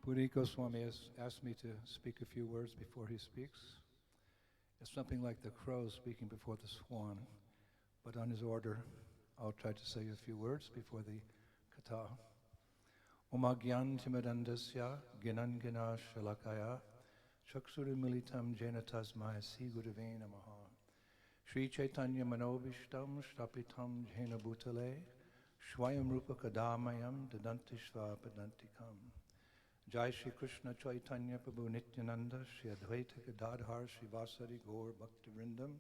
Puri Goswami has asked me to speak a few words before he speaks. It's something like the crow speaking before the swan, but on his order, I'll try to say a few words before the kata. Omagyan timadandasya ginan gina shalakaya chakshuru militam jena tasmai si gurave namaha Shri Chaitanya manobishtam shtapitam jena bhutale shvayam rupa kadamayam dadantishva padantikam Jai Shri Krishna Chaitanya Prabhu Nityananda Shri Advaita Gadadhar Shri Vasari Gaur Bhakti Vrindam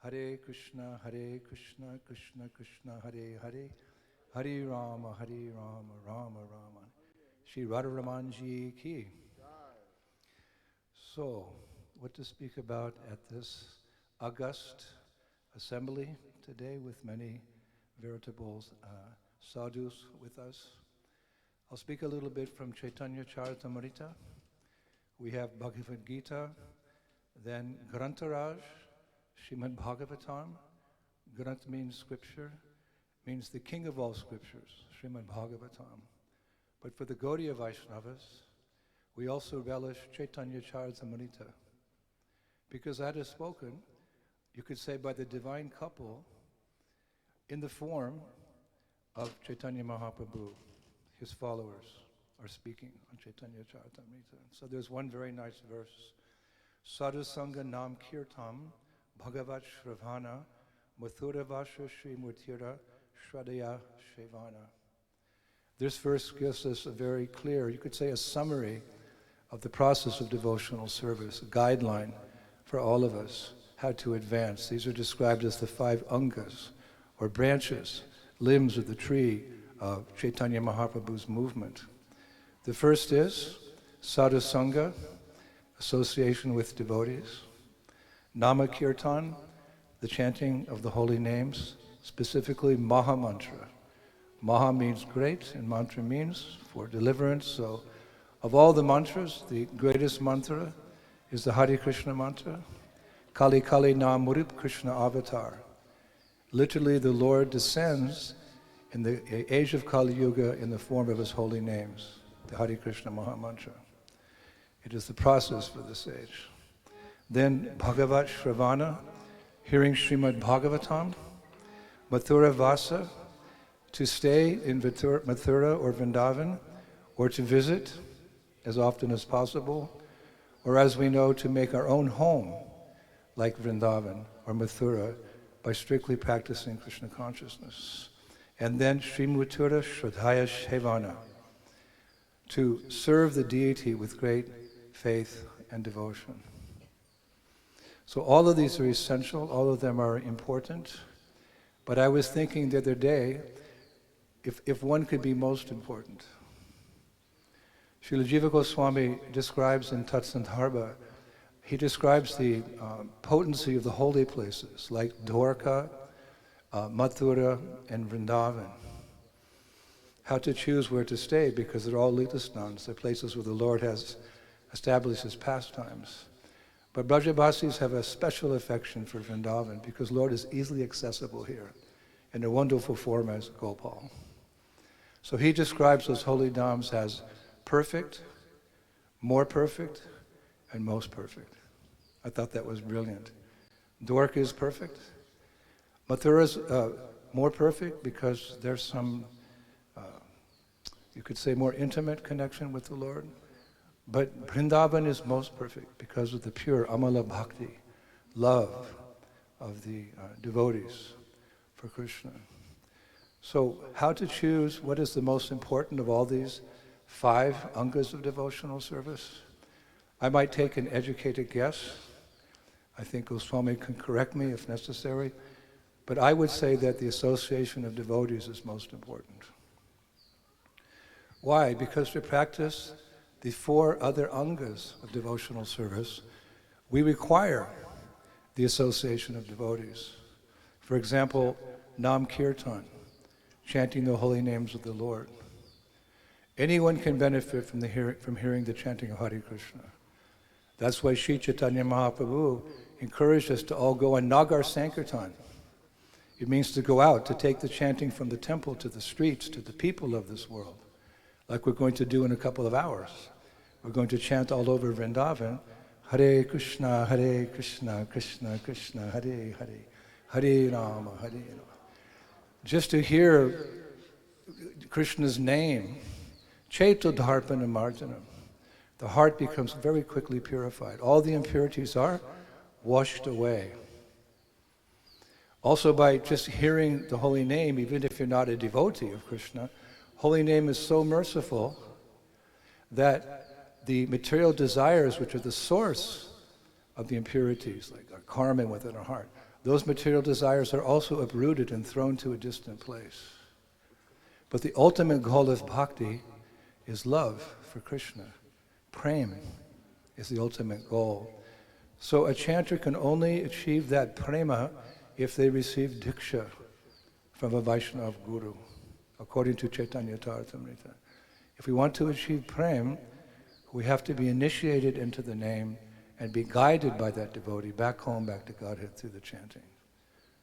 Hare Krishna Krishna Krishna Hare Hare Hare Rama Rama Rama Shri Radharamanji Ki. So, what to speak about at this august assembly today with many veritable sadhus with us. I'll speak a little bit from Chaitanya Charitamrita. We have Bhagavad Gita, then Grantaraj, Srimad Bhagavatam. Grant means scripture, means the king of all scriptures, Srimad Bhagavatam. But for the Gaudiya Vaishnavas, we also relish Chaitanya Charitamrita. Because that is spoken, you could say, by the divine couple in the form of Chaitanya Mahaprabhu. His followers are speaking on Chaitanya Charitamrita. So there's one very nice verse. Sadhu Sangha Nam Kirtam Bhagavat Shravana Mathura Vasha Shri Murtira Shradaya Shevana. This verse gives us a very clear, you could say a summary of the process of devotional service, a guideline for all of us, how to advance. These are described as the 5 angas, or branches, limbs of the tree of Chaitanya Mahaprabhu's movement. The first is Sadhu Sangha, association with devotees. Nama Kirtan, the chanting of the holy names, specifically Maha Mantra. Maha means great and mantra means for deliverance. So of all the mantras, the greatest mantra is the Hare Krishna mantra. Kali Kali Na Murip Krishna Avatar. Literally the Lord descends in the age of Kali Yuga in the form of his holy names, the Hare Krishna Maha Mantra. It is the process for this age. Then Bhagavat Shravana, hearing Srimad Bhagavatam. Mathura Vasa, to stay in Mathura or Vrindavan, or to visit as often as possible, or as we know, to make our own home, like Vrindavan or Mathura, by strictly practicing Krishna consciousness. And then Srimurtira Shradhaya Shevana, to serve the deity with great faith and devotion. So all of these are essential, all of them are important, but I was thinking the other day, if one could be most important. Srila Jiva Goswami describes in Tatsandarbha, he describes the potency of the holy places, like Dwarka, Mathura, and Vrindavan. How to choose where to stay, because they're all Lilasthans, they're places where the Lord has established his pastimes. But Brajabasis have a special affection for Vrindavan, because Lord is easily accessible here in a wonderful form as Gopal. So he describes those holy dhams as perfect, more perfect, and most perfect. I thought that was brilliant. Dwarka is perfect. Mathura is more perfect because there's some, you could say, more intimate connection with the Lord. But Vrindavan is most perfect because of the pure Amala Bhakti, love of the devotees for Krishna. So how to choose what is the most important of all these 5 angas of devotional service? I might take an educated guess. I think Goswami can correct me if necessary. But I would say that the association of devotees is most important. Why? Because to practice the 4 other angas of devotional service, we require the association of devotees. For example, Nam Kirtan, chanting the holy names of the Lord. Anyone can benefit from hearing the chanting of Hare Krishna. That's why Sri Chaitanya Mahaprabhu encouraged us to all go on Nagar Sankirtan. It means to go out, to take the chanting from the temple to the streets, to the people of this world, like we're going to do in a couple of hours. we're going to chant all over Vrindavan, Hare Krishna, Krishna Krishna, Hare Hare, Hare Rama, Hare Rama. Just to hear Krishna's name, Chaito Dharpana Marjanam, the heart becomes very quickly purified. All the impurities are washed away. Also, by just hearing the holy name, even if you're not a devotee of Krishna, holy name is so merciful that the material desires, which are the source of the impurities, like our karma within our heart, those material desires are also uprooted and thrown to a distant place. But the ultimate goal of bhakti is love for Krishna. Prem is the ultimate goal. So a chanter can only achieve that prema if they receive diksha from a Vaishnava guru, according to Chaitanya Charitamrita. If we want to achieve prem, we have to be initiated into the name and be guided by that devotee back home, back to Godhead through the chanting.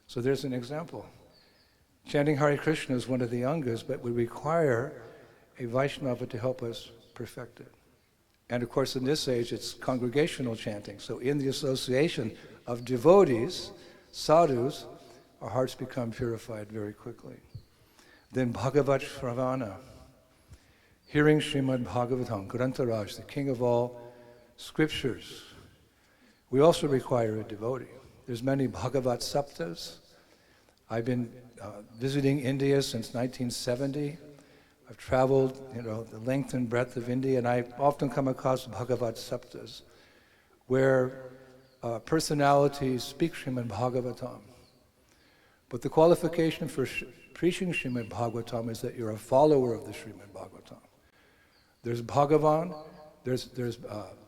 So there's an example. Chanting Hare Krishna is one of the angas, but we require a Vaishnava to help us perfect it. And of course, in this age, it's congregational chanting. So in the association of devotees, sadhus, our hearts become purified very quickly. Then Bhagavat Shravana, hearing Srimad Bhagavatam, Grantaraj, the king of all scriptures. We also require a devotee. There's many Bhagavat Saptas. I've been visiting India since 1970. I've traveled, the length and breadth of India, and I often come across Bhagavat Saptas, where personalities speak Srimad Bhagavatam. But the qualification for preaching Srimad Bhagavatam is that you're a follower of the Srimad Bhagavatam. There's Bhagavan, there's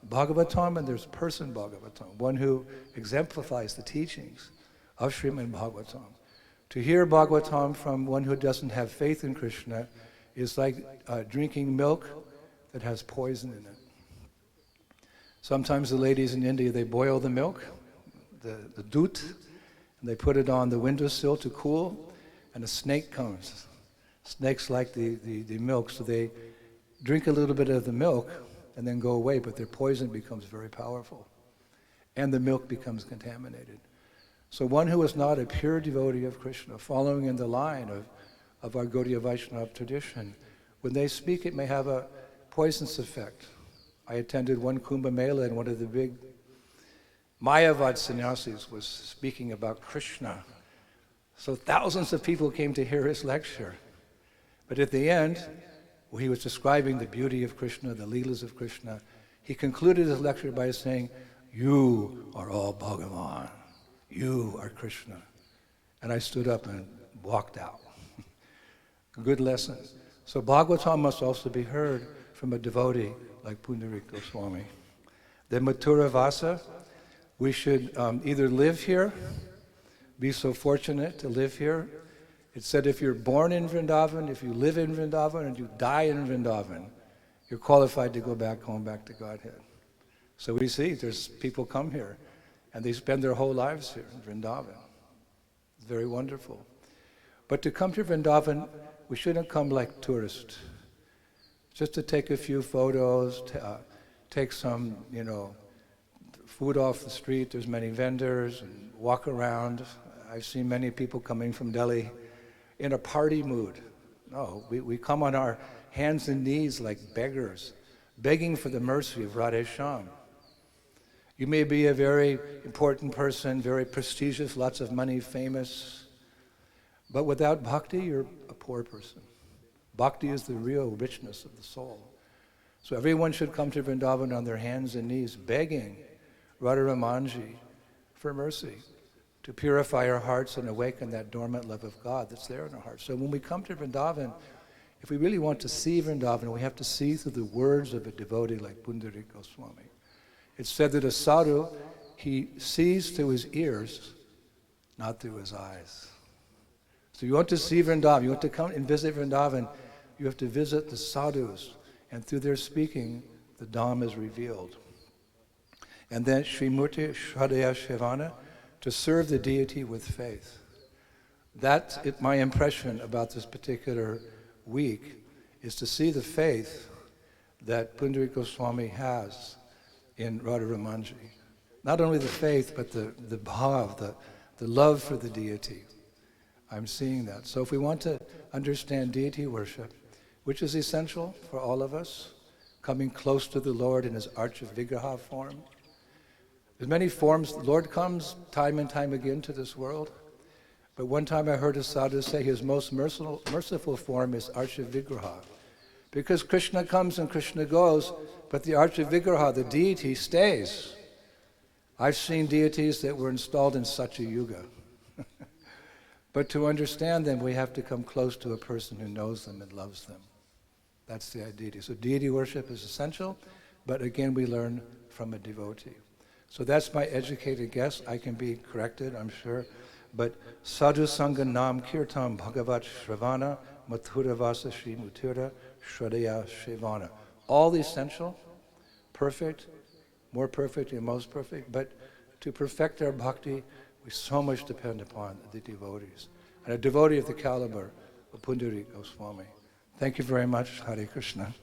Bhagavatam, and there's person Bhagavatam, one who exemplifies the teachings of Srimad Bhagavatam. To hear Bhagavatam from one who doesn't have faith in Krishna is like drinking milk that has poison in it. Sometimes the ladies in India, they boil the milk, the doodh, and they put it on the windowsill to cool, and a snake comes. Snakes like the milk, so they drink a little bit of the milk and then go away, but their poison becomes very powerful, and the milk becomes contaminated. So one who is not a pure devotee of Krishna, following in the line of our Gaudiya Vaishnava tradition, when they speak, it may have a poisonous effect. I attended one Kumbh Mela, and one of the big Mayavad sannyasis was speaking about Krishna. So thousands of people came to hear his lecture. But at the end, when he was describing the beauty of Krishna, the Leelas of Krishna, he concluded his lecture by saying, "You are all Bhagavan. You are Krishna." And I stood up and walked out. Good lesson. So Bhagavatam must also be heard from a devotee like Pundarik Goswami. Then Mathura Vasa, we should either live here, be so fortunate to live here. It said if you're born in Vrindavan, if you live in Vrindavan, and you die in Vrindavan, you're qualified to go back home, back to Godhead. So we see there's people come here, and they spend their whole lives here in Vrindavan. It's very wonderful. But to come to Vrindavan, we shouldn't come like tourists. Just to take a few photos, take some, food off the street. There's many vendors, and walk around. I've seen many people coming from Delhi in a party mood. No, we come on our hands and knees like beggars, begging for the mercy of Radhe Shyam. You may be a very important person, very prestigious, lots of money, famous, but without bhakti, you're a poor person. Bhakti is the real richness of the soul. So everyone should come to Vrindavan on their hands and knees, begging Radharamanji for mercy, to purify our hearts and awaken that dormant love of God that's there in our hearts. So when we come to Vrindavan, if we really want to see Vrindavan, we have to see through the words of a devotee like Pundarik Goswami. It's said that a sadhu, he sees through his ears, not through his eyes. So you want to see Vrindavan, you want to come and visit Vrindavan, you have to visit the sadhus, and through their speaking, the Dham is revealed. And then Srimurti Shraddhaya Shivana, to serve the deity with faith. That's my impression about this particular week, is to see the faith that Pundarika Goswami has in Radharamanji. Not only the faith, but the bhav, the love for the deity. I'm seeing that. So if we want to understand deity worship, which is essential for all of us, coming close to the Lord in his Archa Vigraha form. There's many forms. The Lord comes time and time again to this world. But one time I heard a sadhu say his most merciful form is Archa Vigraha. Because Krishna comes and Krishna goes, but the Archa Vigraha, the deity, stays. I've seen deities that were installed in Satya Yuga. But to understand them, we have to come close to a person who knows them and loves them. That's the deity. So deity worship is essential, but again, we learn from a devotee. So that's my educated guess. I can be corrected, I'm sure. But Sadhu Sangha Nam Kirtan Bhagavat Shravana Mathura Vasa Shri Mutura Shradaya Shivana. All essential, perfect, more perfect and most perfect, but to perfect our bhakti, we so much depend upon the devotees. And a devotee of the caliber of Pundarika Goswami. Thank you very much. Hare Krishna.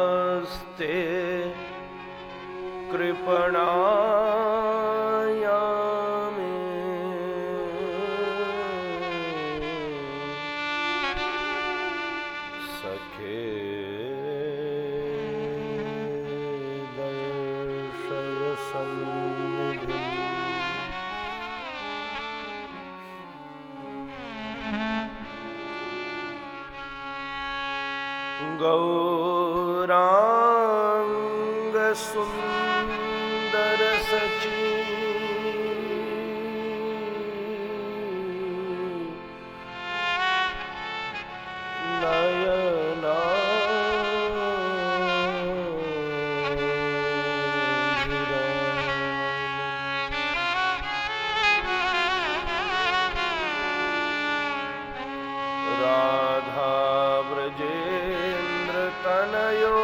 Dasyaste kripanayame sakhe darshaya sannidhi Gauranga Sundara Sachi Nayana Radha Brajendra Tanayo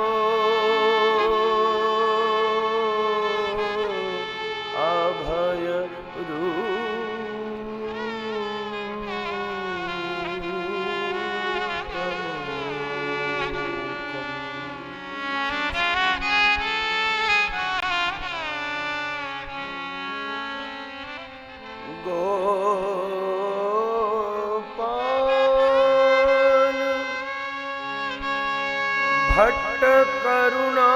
Abhaya Gopal Bhatt करुणा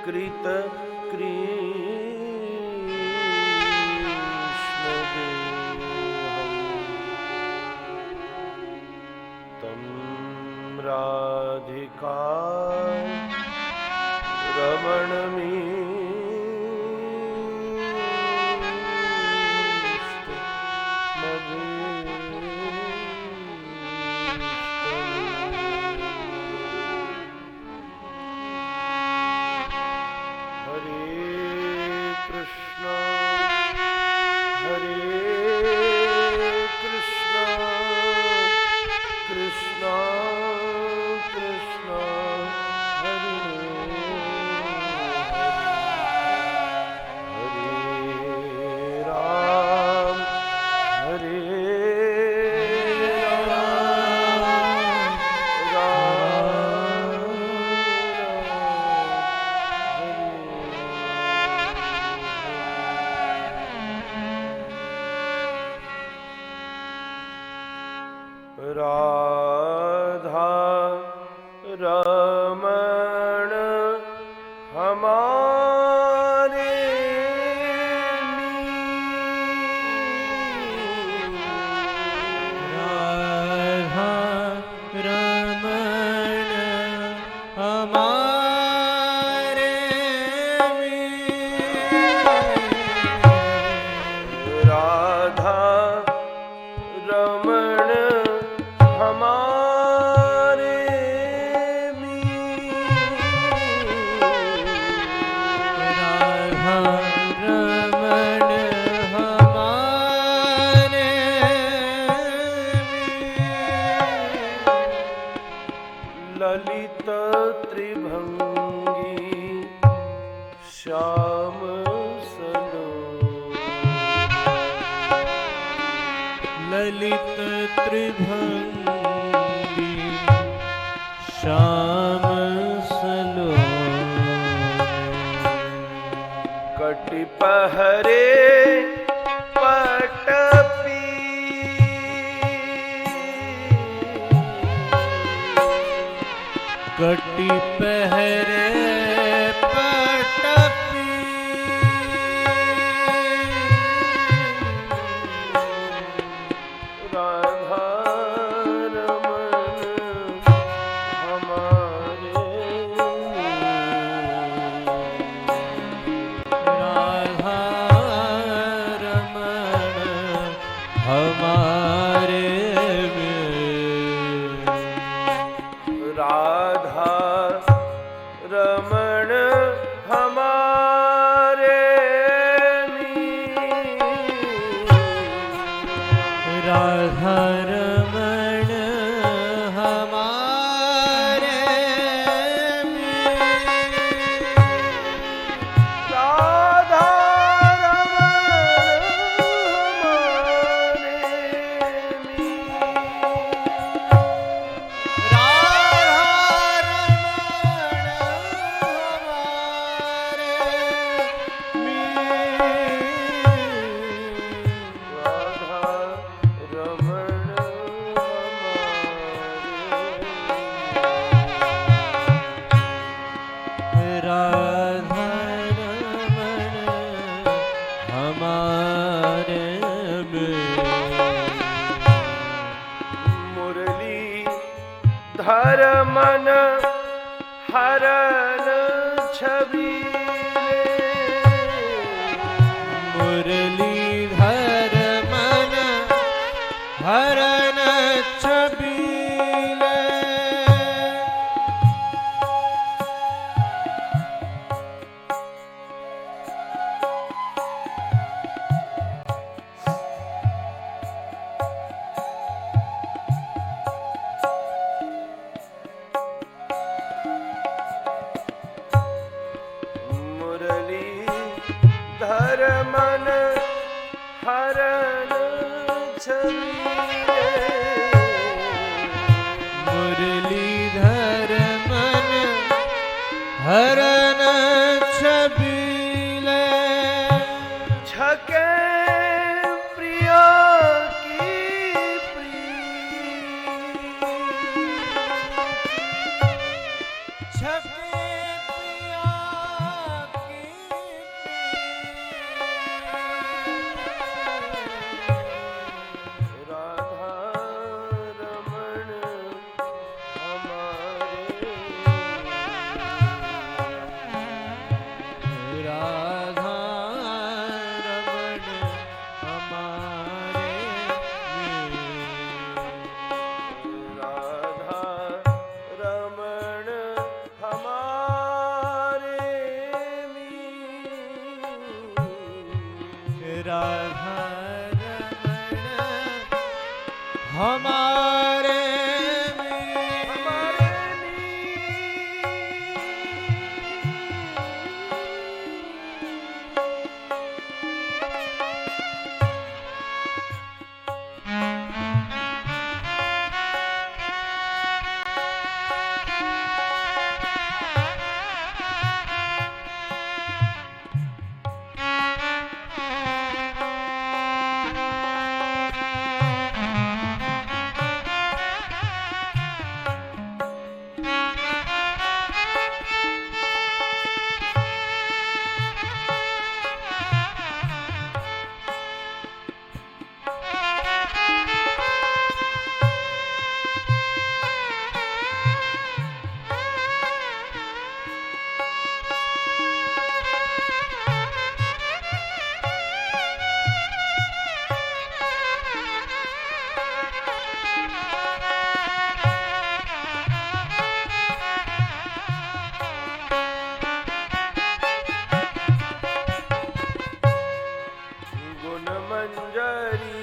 कृत कृष्ण देहं तं राधिका राधा रमण हमारे राधा रमण हमारे राधा रमण हमारे राधा रमण हमारे ललित त्रिभंगी श्याम सलो ललित त्रिभंगी श्याम सलोने कटिपहरे पटपी कटी पहरे पटपी राधा रमण हमारे राधा रमण हमारे राधा रमण हमारे राधा रमण हमारे राधा हर मन हरन छवि मुरलीधर मन हरन छबीले धर मन हरन छबीले मुरलीधर मन हरन छबीले छके प्रिया की प्रीत हमारे हमारे गुण मंजरी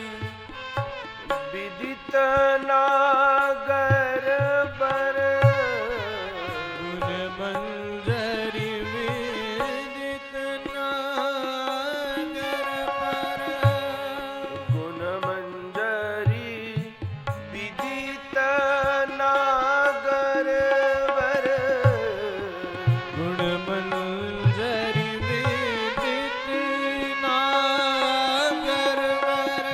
विदित नागर बर गुण मंजरी विदित नागर पर गुण मंजरी विदित नागर बर गुण मंजरी विदित नागर पर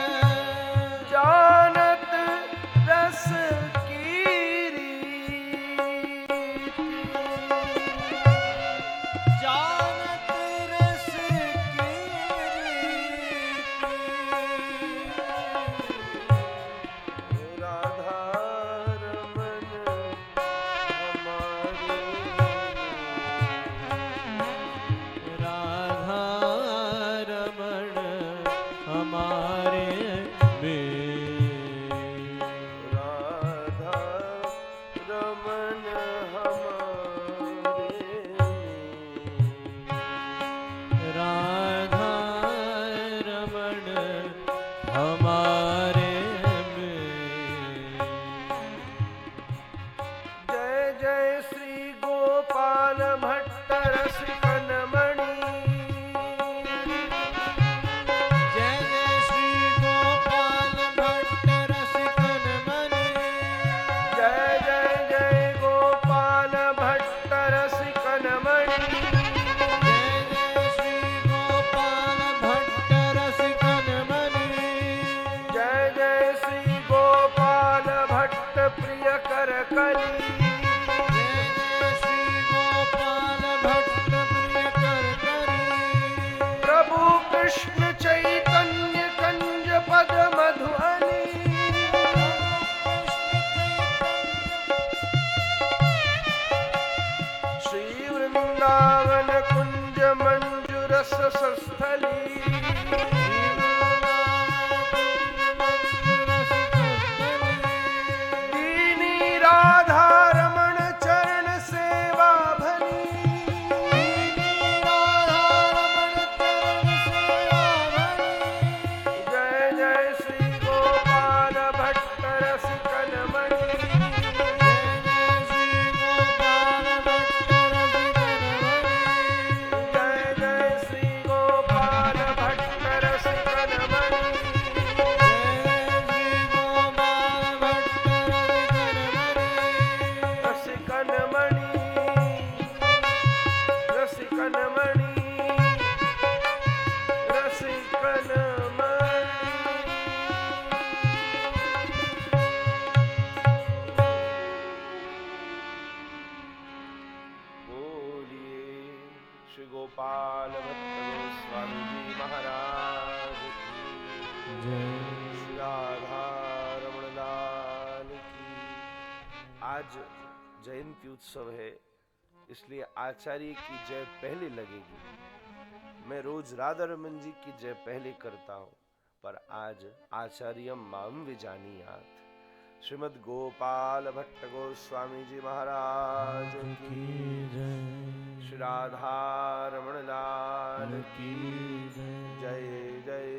जानत रस की रीति जानत रस की राधा रमन हमारे राधा रमण हमारे में राधा रमन हमारे राधा रमण हमारे में जय जय श्री गोपाल भट्ट रसिकन मणि जय जय श्री गोपाल भट्ट रसिकन मणि जय जय जय गोपाल भट्ट रसिकन मणि जय जय श्री गोपाल भट्ट रसिकन मणि जय जय श्री गोपाल भट्ट प्रिय कर कली जय जय श्री गोपाल भट्ट प्रिय कर करी प्रभु कृष्ण चैतन्य कंज पद मधुअनी श्री वृंदावन कुंज मंजुरस स्थली दीनी राधा रमण चरण सेवा भनी जय जय श्री गोपाल भट्ट रसिकन मणि जय जय श्री गोपाल भट्ट रसिकन मणि रसिकन मणि रसिकन मणि रसिकन बोलिए श्री गोपाल भट्ट गोस्वामी जी महाराज की श्री राधा रमण लाल की। आज जयंती उत्सव है, इसलिए आचार्य की जय पहले लगेगी। मैं रोज राधा रमन जी की जय पहले करता हूँ, पर आज आचार्य माम विजानीयात। श्रीमद् गोपाल भट्ट गोस्वामी जी महाराज की, श्री राधा रमण लाल की जय जय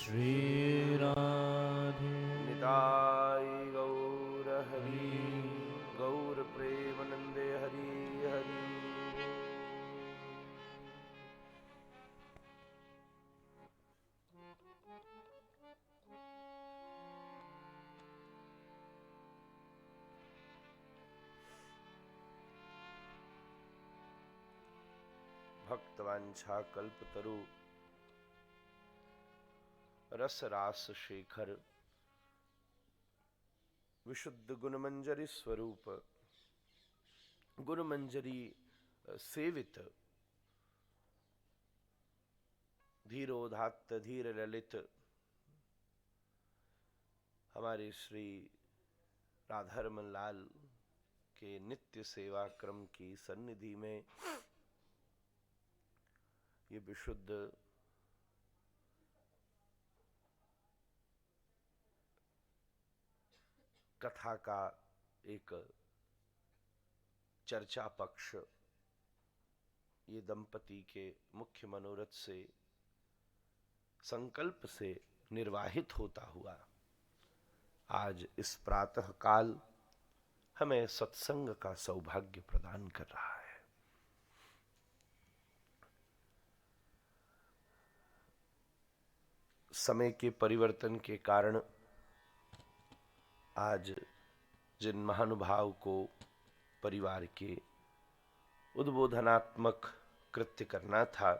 श्री राधे निताय भक्तवांछा कल्पतरु रस रास शेखर विशुद्ध गुणमंजरी स्वरूप गुणमंजरी सेवित धीरोदात्त धीर ललित हमारे श्री राधारमन लाल के नित्य सेवा क्रम की सन्निधि में ये विशुद्ध कथा का एक चर्चा पक्ष ये दंपति के मुख्य मनोरथ से संकल्प से निर्वाहित होता हुआ आज इस प्रातः काल हमें सत्संग का सौभाग्य प्रदान कर रहा है। समय के परिवर्तन के कारण आज जिन महानुभाव को परिवार के उद्बोधनात्मक कृत्य करना था,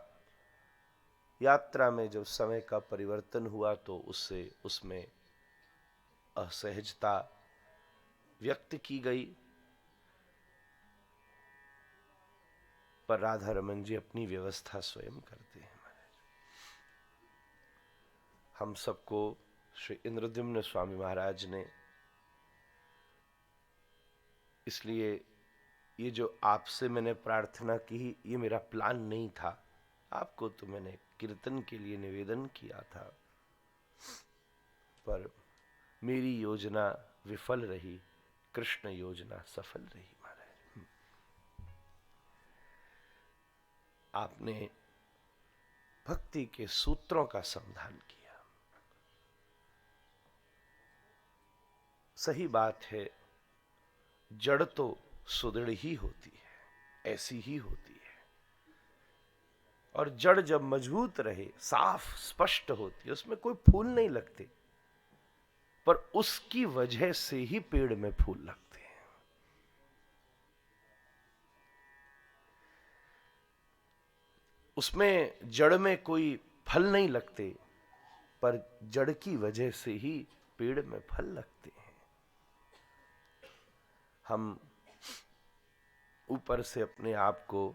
यात्रा में जब समय का परिवर्तन हुआ तो उसमें असहजता व्यक्त की गई, पर राधा रमन जी अपनी व्यवस्था स्वयं करते हैं। हम सबको श्री इंद्रद्युम्न स्वामी महाराज ने, इसलिए ये जो आपसे मैंने प्रार्थना की ये मेरा प्लान नहीं था, आपको तो मैंने कीर्तन के लिए निवेदन किया था, पर मेरी योजना विफल रही, कृष्ण योजना सफल रही। महाराज आपने भक्ति के सूत्रों का समाधान किया। सही बात है, जड़ तो सुदृढ़ ही होती है, ऐसी ही होती है, और जड़ जब मजबूत रहे, साफ स्पष्ट होती है, उसमें कोई फूल नहीं लगते, पर उसकी वजह से ही पेड़ में फूल लगते हैं। उसमें जड़ में कोई फल नहीं लगते, पर जड़ की वजह से ही पेड़ में फल लगते हैं। हम ऊपर से अपने आप को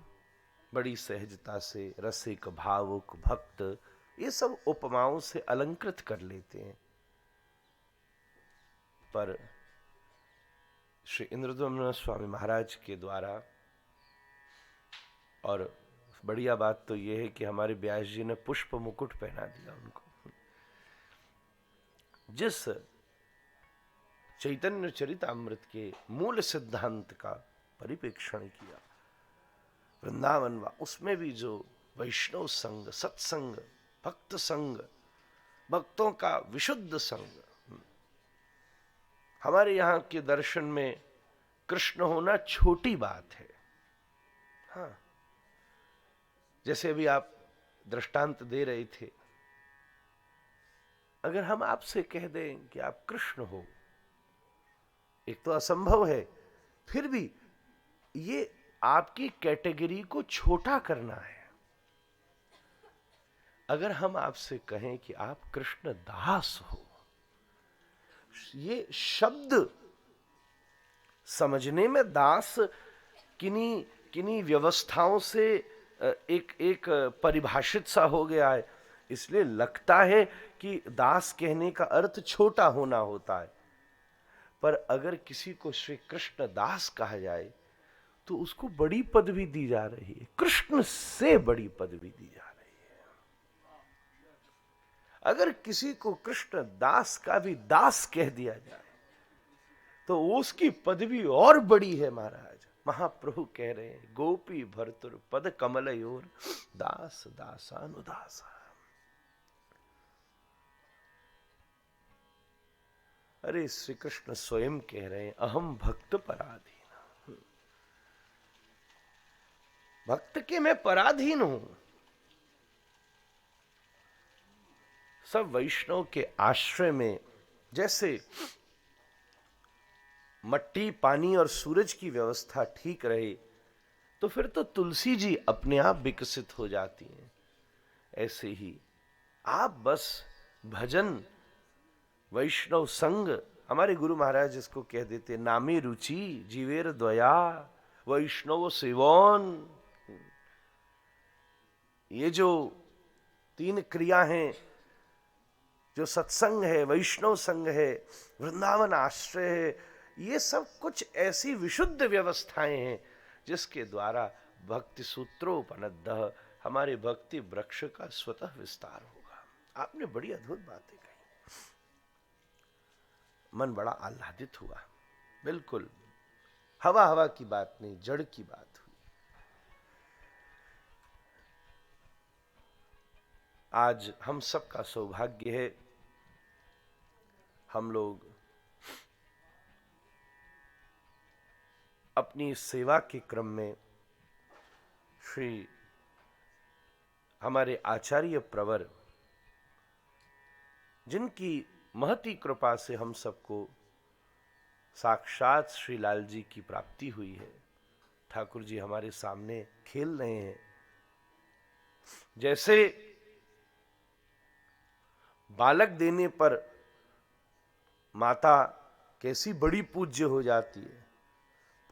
बड़ी सहजता से रसिक, भावुक, भक्त, ये सब उपमाओं से अलंकृत कर लेते हैं, पर श्री इंद्रद्युम्न स्वामी महाराज के द्वारा, और बढ़िया बात तो यह है कि हमारे व्यास जी ने पुष्प मुकुट पहना दिया उनको। जिस चैतन्य चरितामृत के मूल सिद्धांत का परिप्रेक्षण किया वृंदावन वा, उसमें भी जो वैष्णव संग, सत्संग, भक्त संग, भक्तों का विशुद्ध संग, हमारे यहाँ के दर्शन में कृष्ण होना छोटी बात है। हाँ, जैसे अभी आप दृष्टांत दे रहे थे, अगर हम आपसे कह दें कि आप कृष्ण हो, एक तो असंभव है, फिर भी ये आपकी कैटेगरी को छोटा करना है। अगर हम आपसे कहें कि आप कृष्ण दास हो, ये शब्द समझने में दास किन्हीं व्यवस्थाओं से एक परिभाषित सा हो गया है, इसलिए लगता है कि दास कहने का अर्थ छोटा होना होता है। पर अगर किसी को श्री कृष्ण दास कहा जाए तो उसको बड़ी पदवी दी जा रही है, कृष्ण से बड़ी पदवी दी जा रही है। अगर किसी को कृष्ण दास का भी दास कह दिया जाए तो उसकी पदवी और बड़ी है। महाराज महाप्रभु कह रहे हैं, गोपी भर्तुर पद कमलयोर दास दासानुदासा। अरे श्री कृष्ण स्वयं कह रहे हैं, अहम भक्त पराधीन, भक्त के मैं पराधीन हूं। सब वैष्णव के आश्रय में जैसे मट्टी, पानी और सूरज की व्यवस्था ठीक रहे, तो फिर तो तुलसी जी अपने आप विकसित हो जाती हैं। ऐसे ही आप बस भजन, वैष्णव संग, हमारे गुरु महाराज इसको कह देते नामी रुचि जीवेर दया वैष्णव सेवन। ये जो 3 क्रिया हैं, जो सत्संग है, वैष्णव संग है, वृंदावन आश्रय है, ये सब कुछ ऐसी विशुद्ध व्यवस्थाएं हैं जिसके द्वारा भक्ति सूत्रोपनद्ध हमारे भक्ति वृक्ष का स्वतः विस्तार होगा। आपने बड़ी अद्भुत बातें कही, मन बड़ा आह्लादित हुआ। बिल्कुल हवा हवा की बात नहीं, जड़ की बात हुई। आज हम सबका सौभाग्य है, हम लोग अपनी सेवा के क्रम में श्री हमारे आचार्य प्रवर, जिनकी महती कृपा से हम सबको साक्षात श्री लाल जी की प्राप्ति हुई है, ठाकुर जी हमारे सामने खेल रहे हैं। जैसे बालक देने पर माता कैसी बड़ी पूज्य हो जाती है,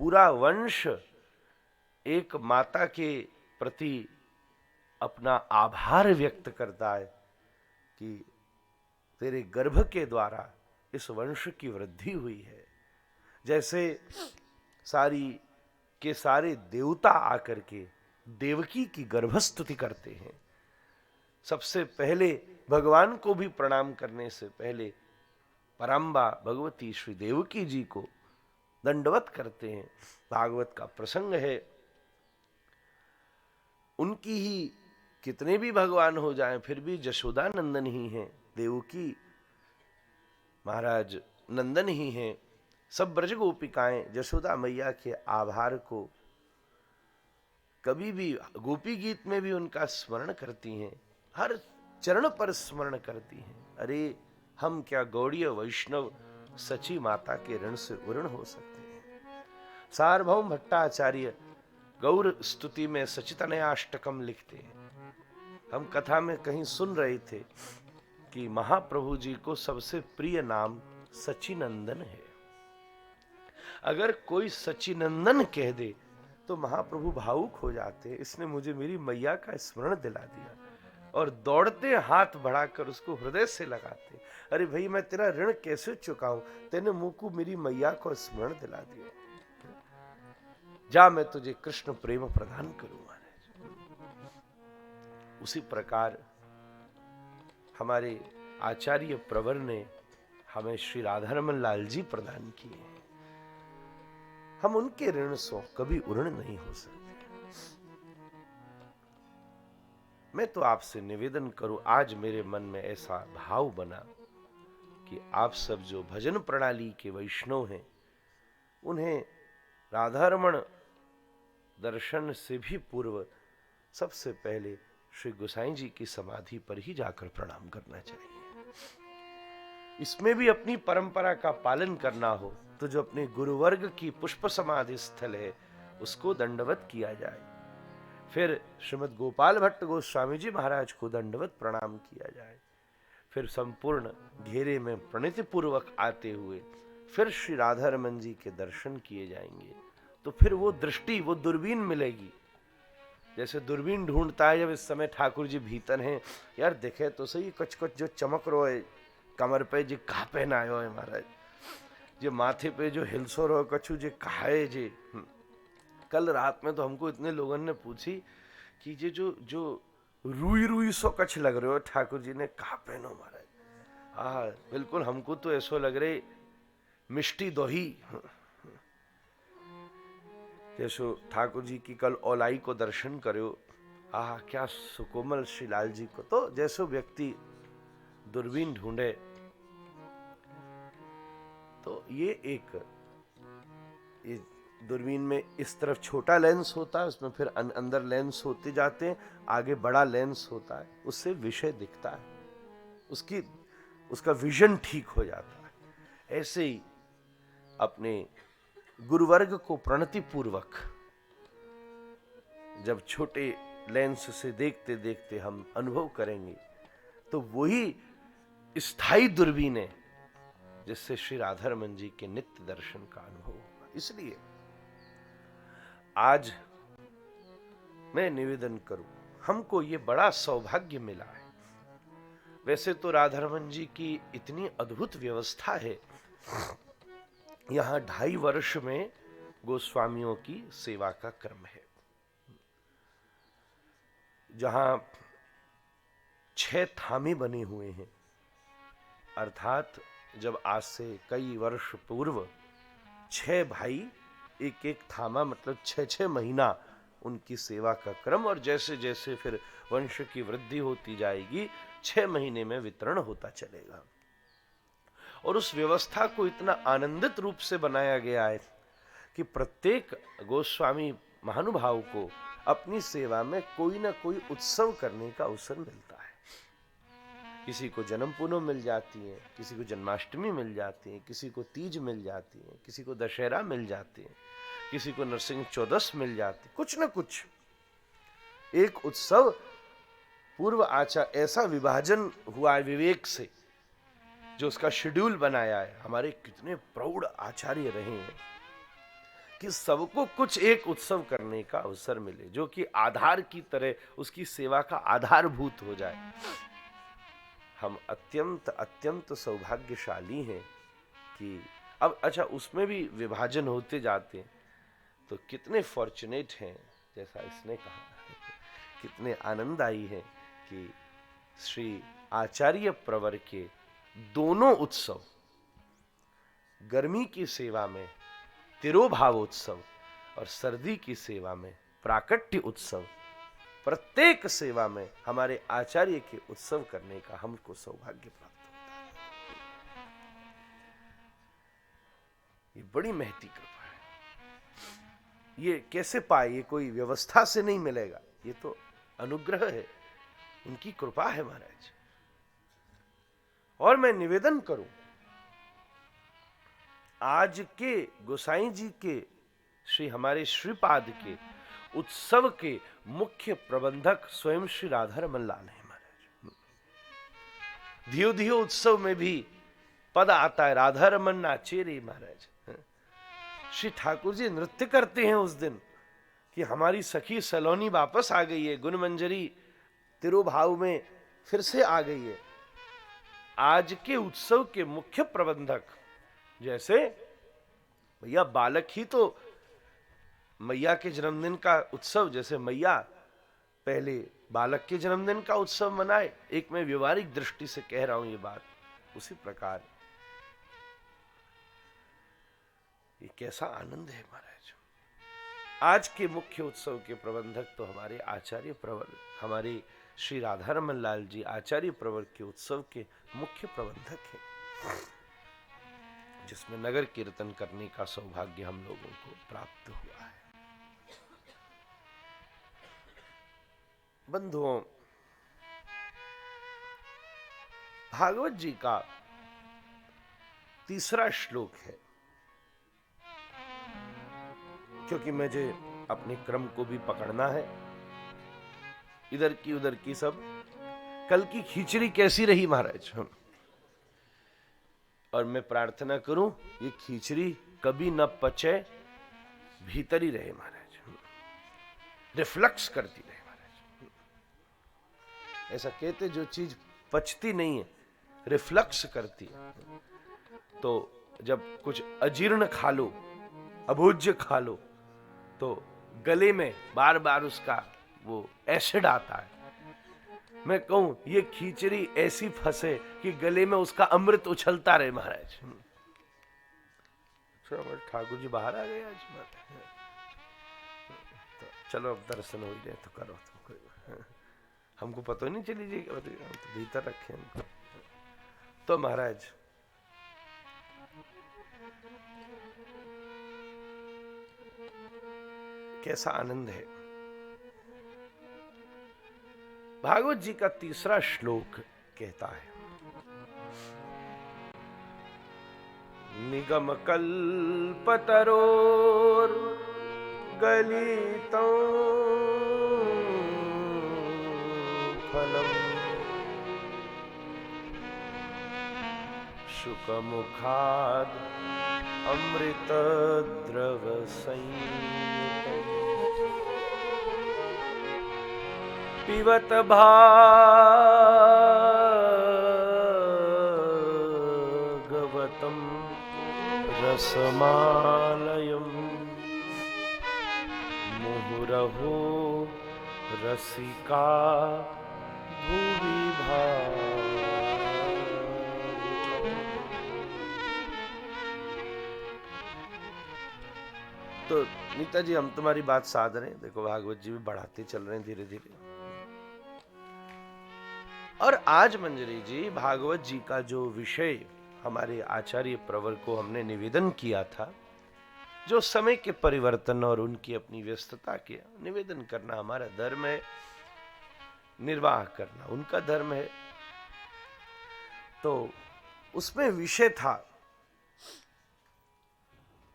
पूरा वंश एक माता के प्रति अपना आभार व्यक्त करता है कि तेरे गर्भ के द्वारा इस वंश की वृद्धि हुई है। जैसे सारी के सारे देवता आकर के देवकी की गर्भस्तुति करते हैं, सबसे पहले भगवान को भी प्रणाम करने से पहले पराम्बा भगवती श्री देवकी जी को दंडवत करते हैं। भागवत का प्रसंग है, उनकी ही कितने भी भगवान हो जाएं फिर भी जशोदा नंदन ही हैं, देवकी महाराज नंदन ही हैं। सब ब्रज गोपिकाएं जशोदा मैया के आभार को कभी भी गोपी गीत में भी उनका स्मरण करती हैं, हर चरण पर स्मरण करती हैं। अरे हम क्या गौड़ीय वैष्णव सची माता के ऋण से उऋण हो सकते हैं। सार्वभौम भट्टाचार्य गौर स्तुति में सचितनयाष्टकम लिखते हैं। हम कथा में कहीं सुन रहे थे कि महाप्रभु जी को सबसे प्रिय नाम सचिनंदन है। अगर कोई सचिनंदन कह दे तो महाप्रभु भावुक हो जाते। इसने मुझे मेरी मैया का स्मरण दिला दिया और दौड़ते हाथ बढ़ाकर उसको हृदय से लगाते। अरे भाई मैं तेरा ऋण कैसे चुकाऊं, तेने मुंह को मेरी मैया को स्मरण दिला दिया। जा मैं तुझे कृष्ण प्रेम प्रदान करूंगा। उसी प्रकार हमारे आचार्य प्रवर ने हमें श्री राधारमण लाल जी प्रदान किए हैं। हम उनके ऋण से कभी उऋण नहीं हो सकते। मैं तो आपसे निवेदन करूं, आज मेरे मन में ऐसा भाव बना कि आप सब जो भजन प्रणाली के वैष्णव हैं, उन्हें राधारमण दर्शन से भी पूर्व सबसे पहले श्री गोसाई जी की समाधि पर ही जाकर प्रणाम करना चाहिए। इसमें भी अपनी परंपरा का पालन करना हो तो जो अपने गुरुवर्ग की पुष्प समाधि स्थल है उसको दंडवत किया जाए। फिर श्रीमद् गोपाल भट्ट गोस्वामी जी महाराज को दंडवत प्रणाम किया जाए। फिर संपूर्ण घेरे में प्रणति पूर्वक आते हुए फिर श्री राधारमण जी के दर्शन किए जाएंगे। तो फिर वो दृष्टि, वो दूरबीन मिलेगी। जैसे दूरबीन ढूंढता है, जब इस समय ठाकुर जी भीतर हैं, यार देखे तो सही कुछ कुछ जो चमक रो है कमर पे जी कहा पहनायो है महाराज, जो माथे पे जो हिलसो रो कछु जे कहा है जी। कल रात में तो हमको इतने लोगों ने पूछी कि ये जो रुई रुई सो कछ लग रहे हो ठाकुर जी ने कहा पहनो महाराज। हाँ बिल्कुल, हमको तो ऐसो लग रहे मिष्टी दोही। जैसो ठाकुर जी की कल औलाई को दर्शन करो, आह क्या सुकोमल श्री लाल जी को। तो जैसो व्यक्ति दूरबीन ढूंढे, तो ये दूरबीन में इस तरफ छोटा लेंस होता है, उसमें फिर अंदर लेंस होते जाते हैं, आगे बड़ा लेंस होता है, उससे विषय दिखता है, उसका विजन ठीक हो जाता है। ऐसे ही अपने गुरुवर्ग को प्रणति पूर्वक जब छोटे लेंस से देखते देखते हम अनुभव करेंगे तो वही स्थायी दूरबीन है जिससे श्री राधारमण जी के नित्य दर्शन का अनुभव होगा। इसलिए आज मैं निवेदन करूं, हमको ये बड़ा सौभाग्य मिला है। वैसे तो राधारमण जी की इतनी अद्भुत व्यवस्था है, यहां 2.5 वर्ष में गोस्वामियों की सेवा का क्रम है, जहां 6 थामे बने हुए हैं। अर्थात जब आज से कई वर्ष पूर्व 6 भाई एक एक थामा, मतलब 6 महीना उनकी सेवा का क्रम, और जैसे जैसे फिर वंश की वृद्धि होती जाएगी 6 महीने में वितरण होता चलेगा। और उस व्यवस्था को इतना आनंदित रूप से बनाया गया है कि प्रत्येक गोस्वामी महानुभाव को अपनी सेवा में कोई ना कोई उत्सव करने का अवसर मिलता है। किसी को जन्म पूनम मिल जाती है, किसी को जन्माष्टमी मिल जाती है, किसी को तीज मिल जाती है, किसी को दशहरा मिल जाती है, किसी को नरसिंह चौदस मिल जाती है। कुछ ना कुछ एक उत्सव पूर्व ऐसा विभाजन हुआ है विवेक से, जो उसका शेड्यूल बनाया है। हमारे कितने प्रौढ़ आचार्य रहे हैं कि सबको कुछ एक उत्सव करने का अवसर मिले, जो कि आधार की तरह उसकी सेवा का आधारभूत हो जाए। हम अत्यंत अत्यंत सौभाग्यशाली हैं कि अब अच्छा उसमें भी विभाजन होते जाते हैं, तो कितने फॉर्चुनेट हैं, जैसा इसने कहा, कितने आनंददायी हैं कि श्री आचार्य प्रवर के दोनों उत्सव, गर्मी की सेवा में तिरोभाव उत्सव और सर्दी की सेवा में प्राकट्य उत्सव, प्रत्येक सेवा में हमारे आचार्य के उत्सव करने का हमको सौभाग्य प्राप्त होता है। ये बड़ी महती कृपा है। ये कैसे पाए? ये कोई व्यवस्था से नहीं मिलेगा, ये तो अनुग्रह है, उनकी कृपा है महाराज। और मैं निवेदन करूं, आज के गोसाई जी के श्री हमारे श्रीपाद के उत्सव के मुख्य प्रबंधक स्वयं श्री राधारमण लाल है महाराज। धियो धियो उत्सव में भी पद आता है, राधारमण नाचे रे महाराज। श्री ठाकुर जी नृत्य करते हैं उस दिन कि हमारी सखी सलोनी वापस आ गई है, गुणमंजरी तिरुभाव में फिर से आ गई है। आज के उत्सव के मुख्य प्रबंधक, जैसे भैया बालक ही तो मैया के जन्मदिन का उत्सव, जैसे मैया पहले बालक के जन्मदिन का उत्सव मनाए, एक मैं व्यवहारिक दृष्टि से कह रहा हूं ये बात, उसी प्रकार ये कैसा आनंद है महाराज। आज के मुख्य उत्सव के प्रबंधक तो हमारे आचार्य प्रवर, हमारे श्री राधारमण लाल जी आचार्य प्रवर के उत्सव के मुख्य प्रबंधक हैं, जिसमें नगर कीर्तन करने का सौभाग्य हम लोगों को प्राप्त हुआ है। बंधुओं, भागवत जी का 3रा श्लोक है, क्योंकि मुझे अपने क्रम को भी पकड़ना है। इधर की उधर की सब, कल की खिचड़ी कैसी रही महाराज, और मैं प्रार्थना करूं ये खिचड़ी कभी न पचे, भीतर ही रहे महाराज, रिफ्लक्स करती रहे महाराज। ऐसा कहते जो चीज पचती नहीं है रिफ्लक्स करती है, तो जब कुछ अजीर्ण खा लो, अभोज्य खा लो, तो गले में बार बार उसका वो एसिड आता है। मैं कहूं ये खिचड़ी ऐसी फंसे कि गले में उसका अमृत उछलता रहे महाराज। ठाकुर जी बाहर आ गए आज, तो चलो अब दर्शन हो जाए तो करो, तो हमको पता नहीं चली जी, तो भीतर रखे हमको। तो महाराज कैसा आनंद है। भागवत जी का 3रा श्लोक कहता है, निगम कल्पतरोर गलितों फलम् शुकमुखाद् अमृतद्रवसंयुतम् पिबत भागवतं रसमालयम् मुहुरहो रसिका भुवि तो नीता जी, हम तुम्हारी बात साध रहे हैं। देखो भागवत जी भी बढ़ाते चल रहे हैं धीरे धीरे। और आज मंजरी जी, भागवत जी का जो विषय हमारे आचार्य प्रवर को हमने निवेदन किया था, जो समय के परिवर्तन और उनकी अपनी व्यस्तता के निवेदन करना हमारा धर्म है, निर्वाह करना उनका धर्म है। तो उसमें विषय था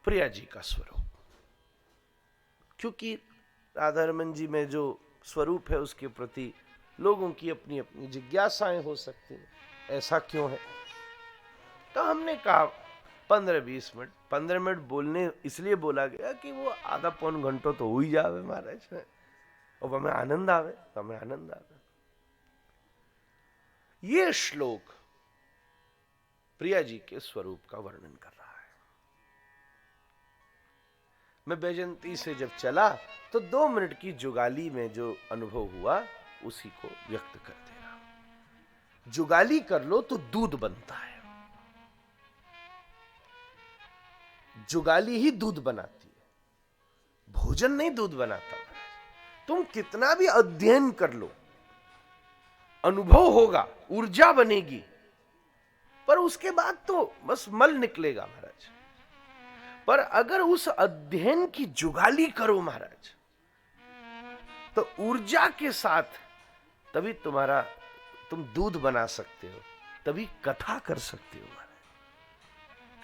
प्रिया जी का स्वरूप। क्योंकि राधारमन जी में जो स्वरूप है उसके प्रति लोगों की अपनी अपनी जिज्ञासाएं हो सकती हैं, ऐसा क्यों है। तो हमने कहा 15-20 मिनट, 15 मिनट बोलने इसलिए बोला गया कि वो आधा पौन घंटों तो हो ही जावे महाराज, और हमें आनंद आवे, हमें आनंद आवे। ये श्लोक प्रिया जी के स्वरूप का वर्णन कर रहा है। मैं बैजंती से जब चला तो 2 मिनट की जुगाली में जो अनुभव हुआ उसी को व्यक्त कर दे रहा। जुगाली कर लो तो दूध बनता है, जुगाली ही दूध बनाती है, भोजन नहीं दूध बनाता। तुम कितना भी अध्ययन कर लो, अनुभव होगा, ऊर्जा बनेगी, पर उसके बाद तो बस मल निकलेगा महाराज। पर अगर उस अध्ययन की जुगाली करो महाराज, तो ऊर्जा के साथ तभी तुम दूध बना सकते हो, तभी कथा कर सकते हो महाराज।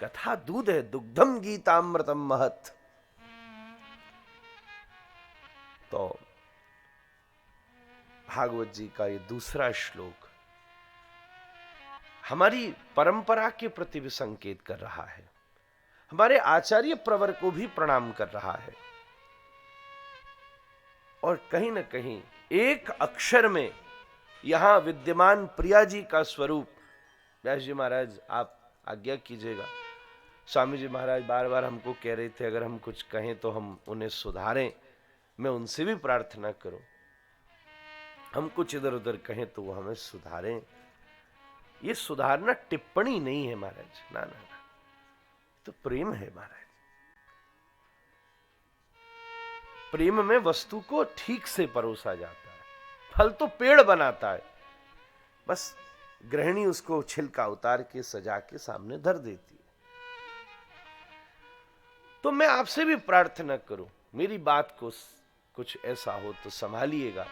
कथा दूध है, दुग्धम गीतामृतम महत्। तो भागवत जी का ये दूसरा श्लोक हमारी परंपरा के प्रति भी संकेत कर रहा है, हमारे आचार्य प्रवर को भी प्रणाम कर रहा है, और कहीं ना कहीं एक अक्षर में यहां विद्यमान प्रिया जी का स्वरूप। व्यास जी महाराज आप आज्ञा कीजिएगा। स्वामी जी महाराज बार बार हमको कह रहे थे अगर हम कुछ कहें तो हम उन्हें सुधारें। मैं उनसे भी प्रार्थना करूं, हम कुछ इधर उधर कहें तो वो हमें सुधारें। ये सुधारना टिप्पणी नहीं है महाराज, ना ना ना, तो प्रेम है महाराज। प्रेम में वस्तु को ठीक से परोसा जाता है, फल तो पेड़ बनाता है, बस गृहिणी उसको छिलका उतार के सजा के सामने धर देती है। तो मैं आपसे भी प्रार्थना करूं, मेरी बात को कुछ ऐसा हो तो संभालिएगा।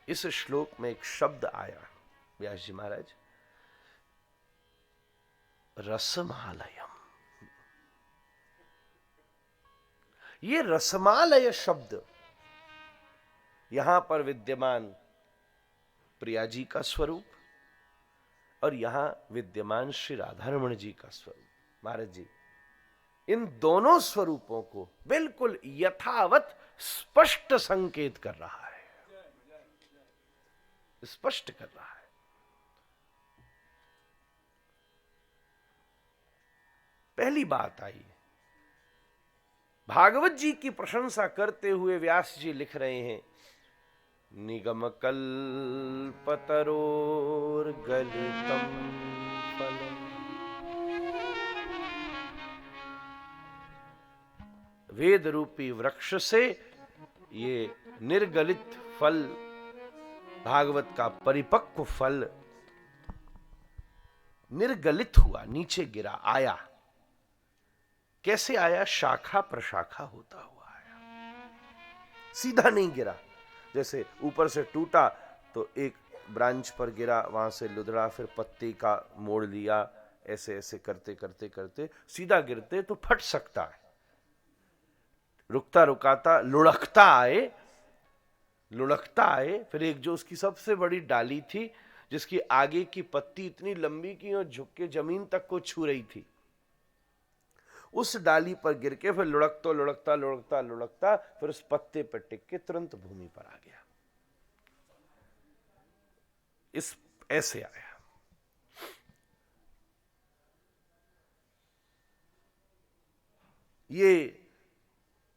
इस श्लोक में एक शब्द आया व्यास जी महाराज, रसमालयम। ये रसमालय शब्द यहां पर विद्यमान प्रिया जी का स्वरूप और यहां विद्यमान श्री राधारमण जी का स्वरूप। महाराज जी इन दोनों स्वरूपों को बिल्कुल यथावत स्पष्ट संकेत कर रहा है, स्पष्ट कर रहा है। पहली बात आई, भागवत जी की प्रशंसा करते हुए व्यास जी लिख रहे हैं, निगम कल्पतरोर्गलितम फलम। वेद रूपी वृक्ष से ये निर्गलित फल, भागवत का परिपक्व फल निर्गलित हुआ, नीचे गिरा, आया। कैसे आया? शाखा प्रशाखा होता हुआ आया, सीधा नहीं गिरा। जैसे ऊपर से टूटा तो एक ब्रांच पर गिरा, वहां से लुदड़ा, फिर पत्ती का मोड़ लिया, ऐसे ऐसे करते करते करते सीधा गिरते तो फट सकता है। रुकता रुकाता लुढ़कता आए लुढ़कता आए, फिर एक जो उसकी सबसे बड़ी डाली थी जिसकी आगे की पत्ती इतनी लंबी की और झुक के जमीन तक को छू रही थी, उस डाली पर गिर के फिर लुढ़कता लुढ़कता लुढ़कता लुढ़कता फिर उस पत्ते पर टिक के तुरंत भूमि पर आ गया। इस ऐसे आया। ये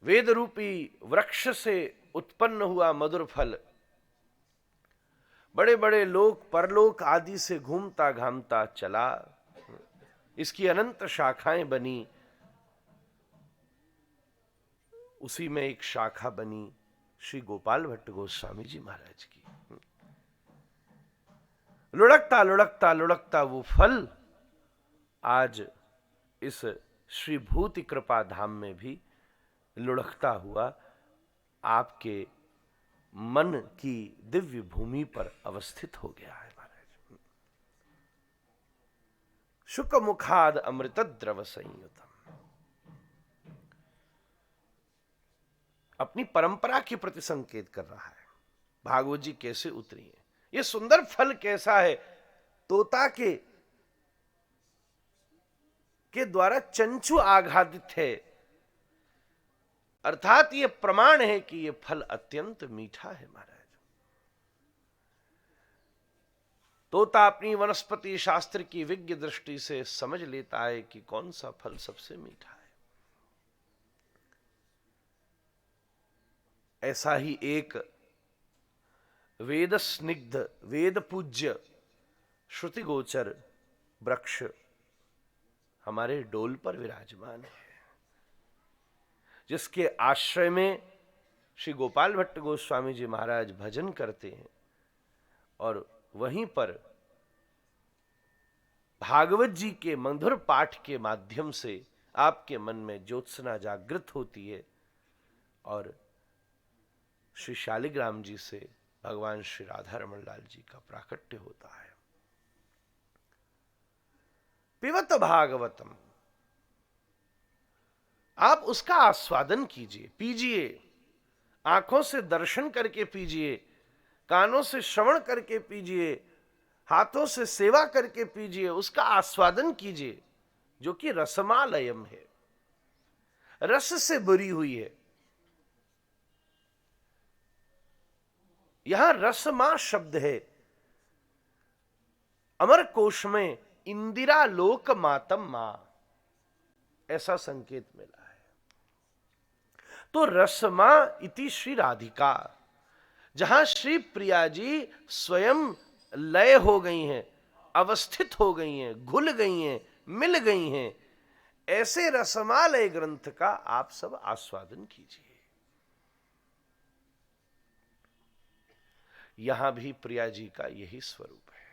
वेद रूपी वृक्ष से उत्पन्न हुआ मधुर फल बड़े बड़े लोक परलोक आदि से घूमता घामता चला। इसकी अनंत शाखाएं बनी, उसी में एक शाखा बनी श्री गोपाल भट्ट गोस्वामी जी महाराज की। लुढ़कता लुढ़कता लुढ़कता वो फल आज इस श्री भूति कृपा धाम में भी लुढ़कता हुआ आपके मन की दिव्य भूमि पर अवस्थित हो गया है महाराज। शुक मुखाद अमृत द्रव संयुतम, अपनी परंपरा के प्रति संकेत कर रहा है। भागवत जी कैसे उतरी है, ये सुंदर फल कैसा है, तोता के द्वारा चंचु आघादित है, अर्थात ये प्रमाण है कि ये फल अत्यंत मीठा है महाराज। तोता अपनी वनस्पति शास्त्र की विज्ञ दृष्टि से समझ लेता है कि कौन सा फल सबसे मीठा है। ऐसा ही एक वेद स्निग्ध वेद पूज्य श्रुति गोचर वृक्ष हमारे डोल पर विराजमान है, जिसके आश्रय में श्री गोपाल भट्ट गोस्वामी जी महाराज भजन करते हैं और वहीं पर भागवत जी के मधुर पाठ के माध्यम से आपके मन में ज्योत्सना जागृत होती है और श्री शालिग्राम जी से भगवान श्री राधा रमण लाल जी का प्राकट्य होता है। पिबत भागवतम, आप उसका आस्वादन कीजिए, पीजिए, आंखों से दर्शन करके पीजिए, कानों से श्रवण करके पीजिए, हाथों से सेवा करके पीजिए, उसका आस्वादन कीजिए, जो कि रसमालयम है, रस से भरी हुई है। यहां रसमा शब्द है, अमर कोश में इंदिरा लोक मातम मां ऐसा संकेत मिला है। तो रसमा इति श्री राधिका, जहां श्री प्रिया जी स्वयं लय हो गई हैं, अवस्थित हो गई हैं, घुल गई हैं, मिल गई हैं, ऐसे रसमालय ग्रंथ का आप सब आस्वादन कीजिए। यहां भी प्रिया जी का यही स्वरूप है।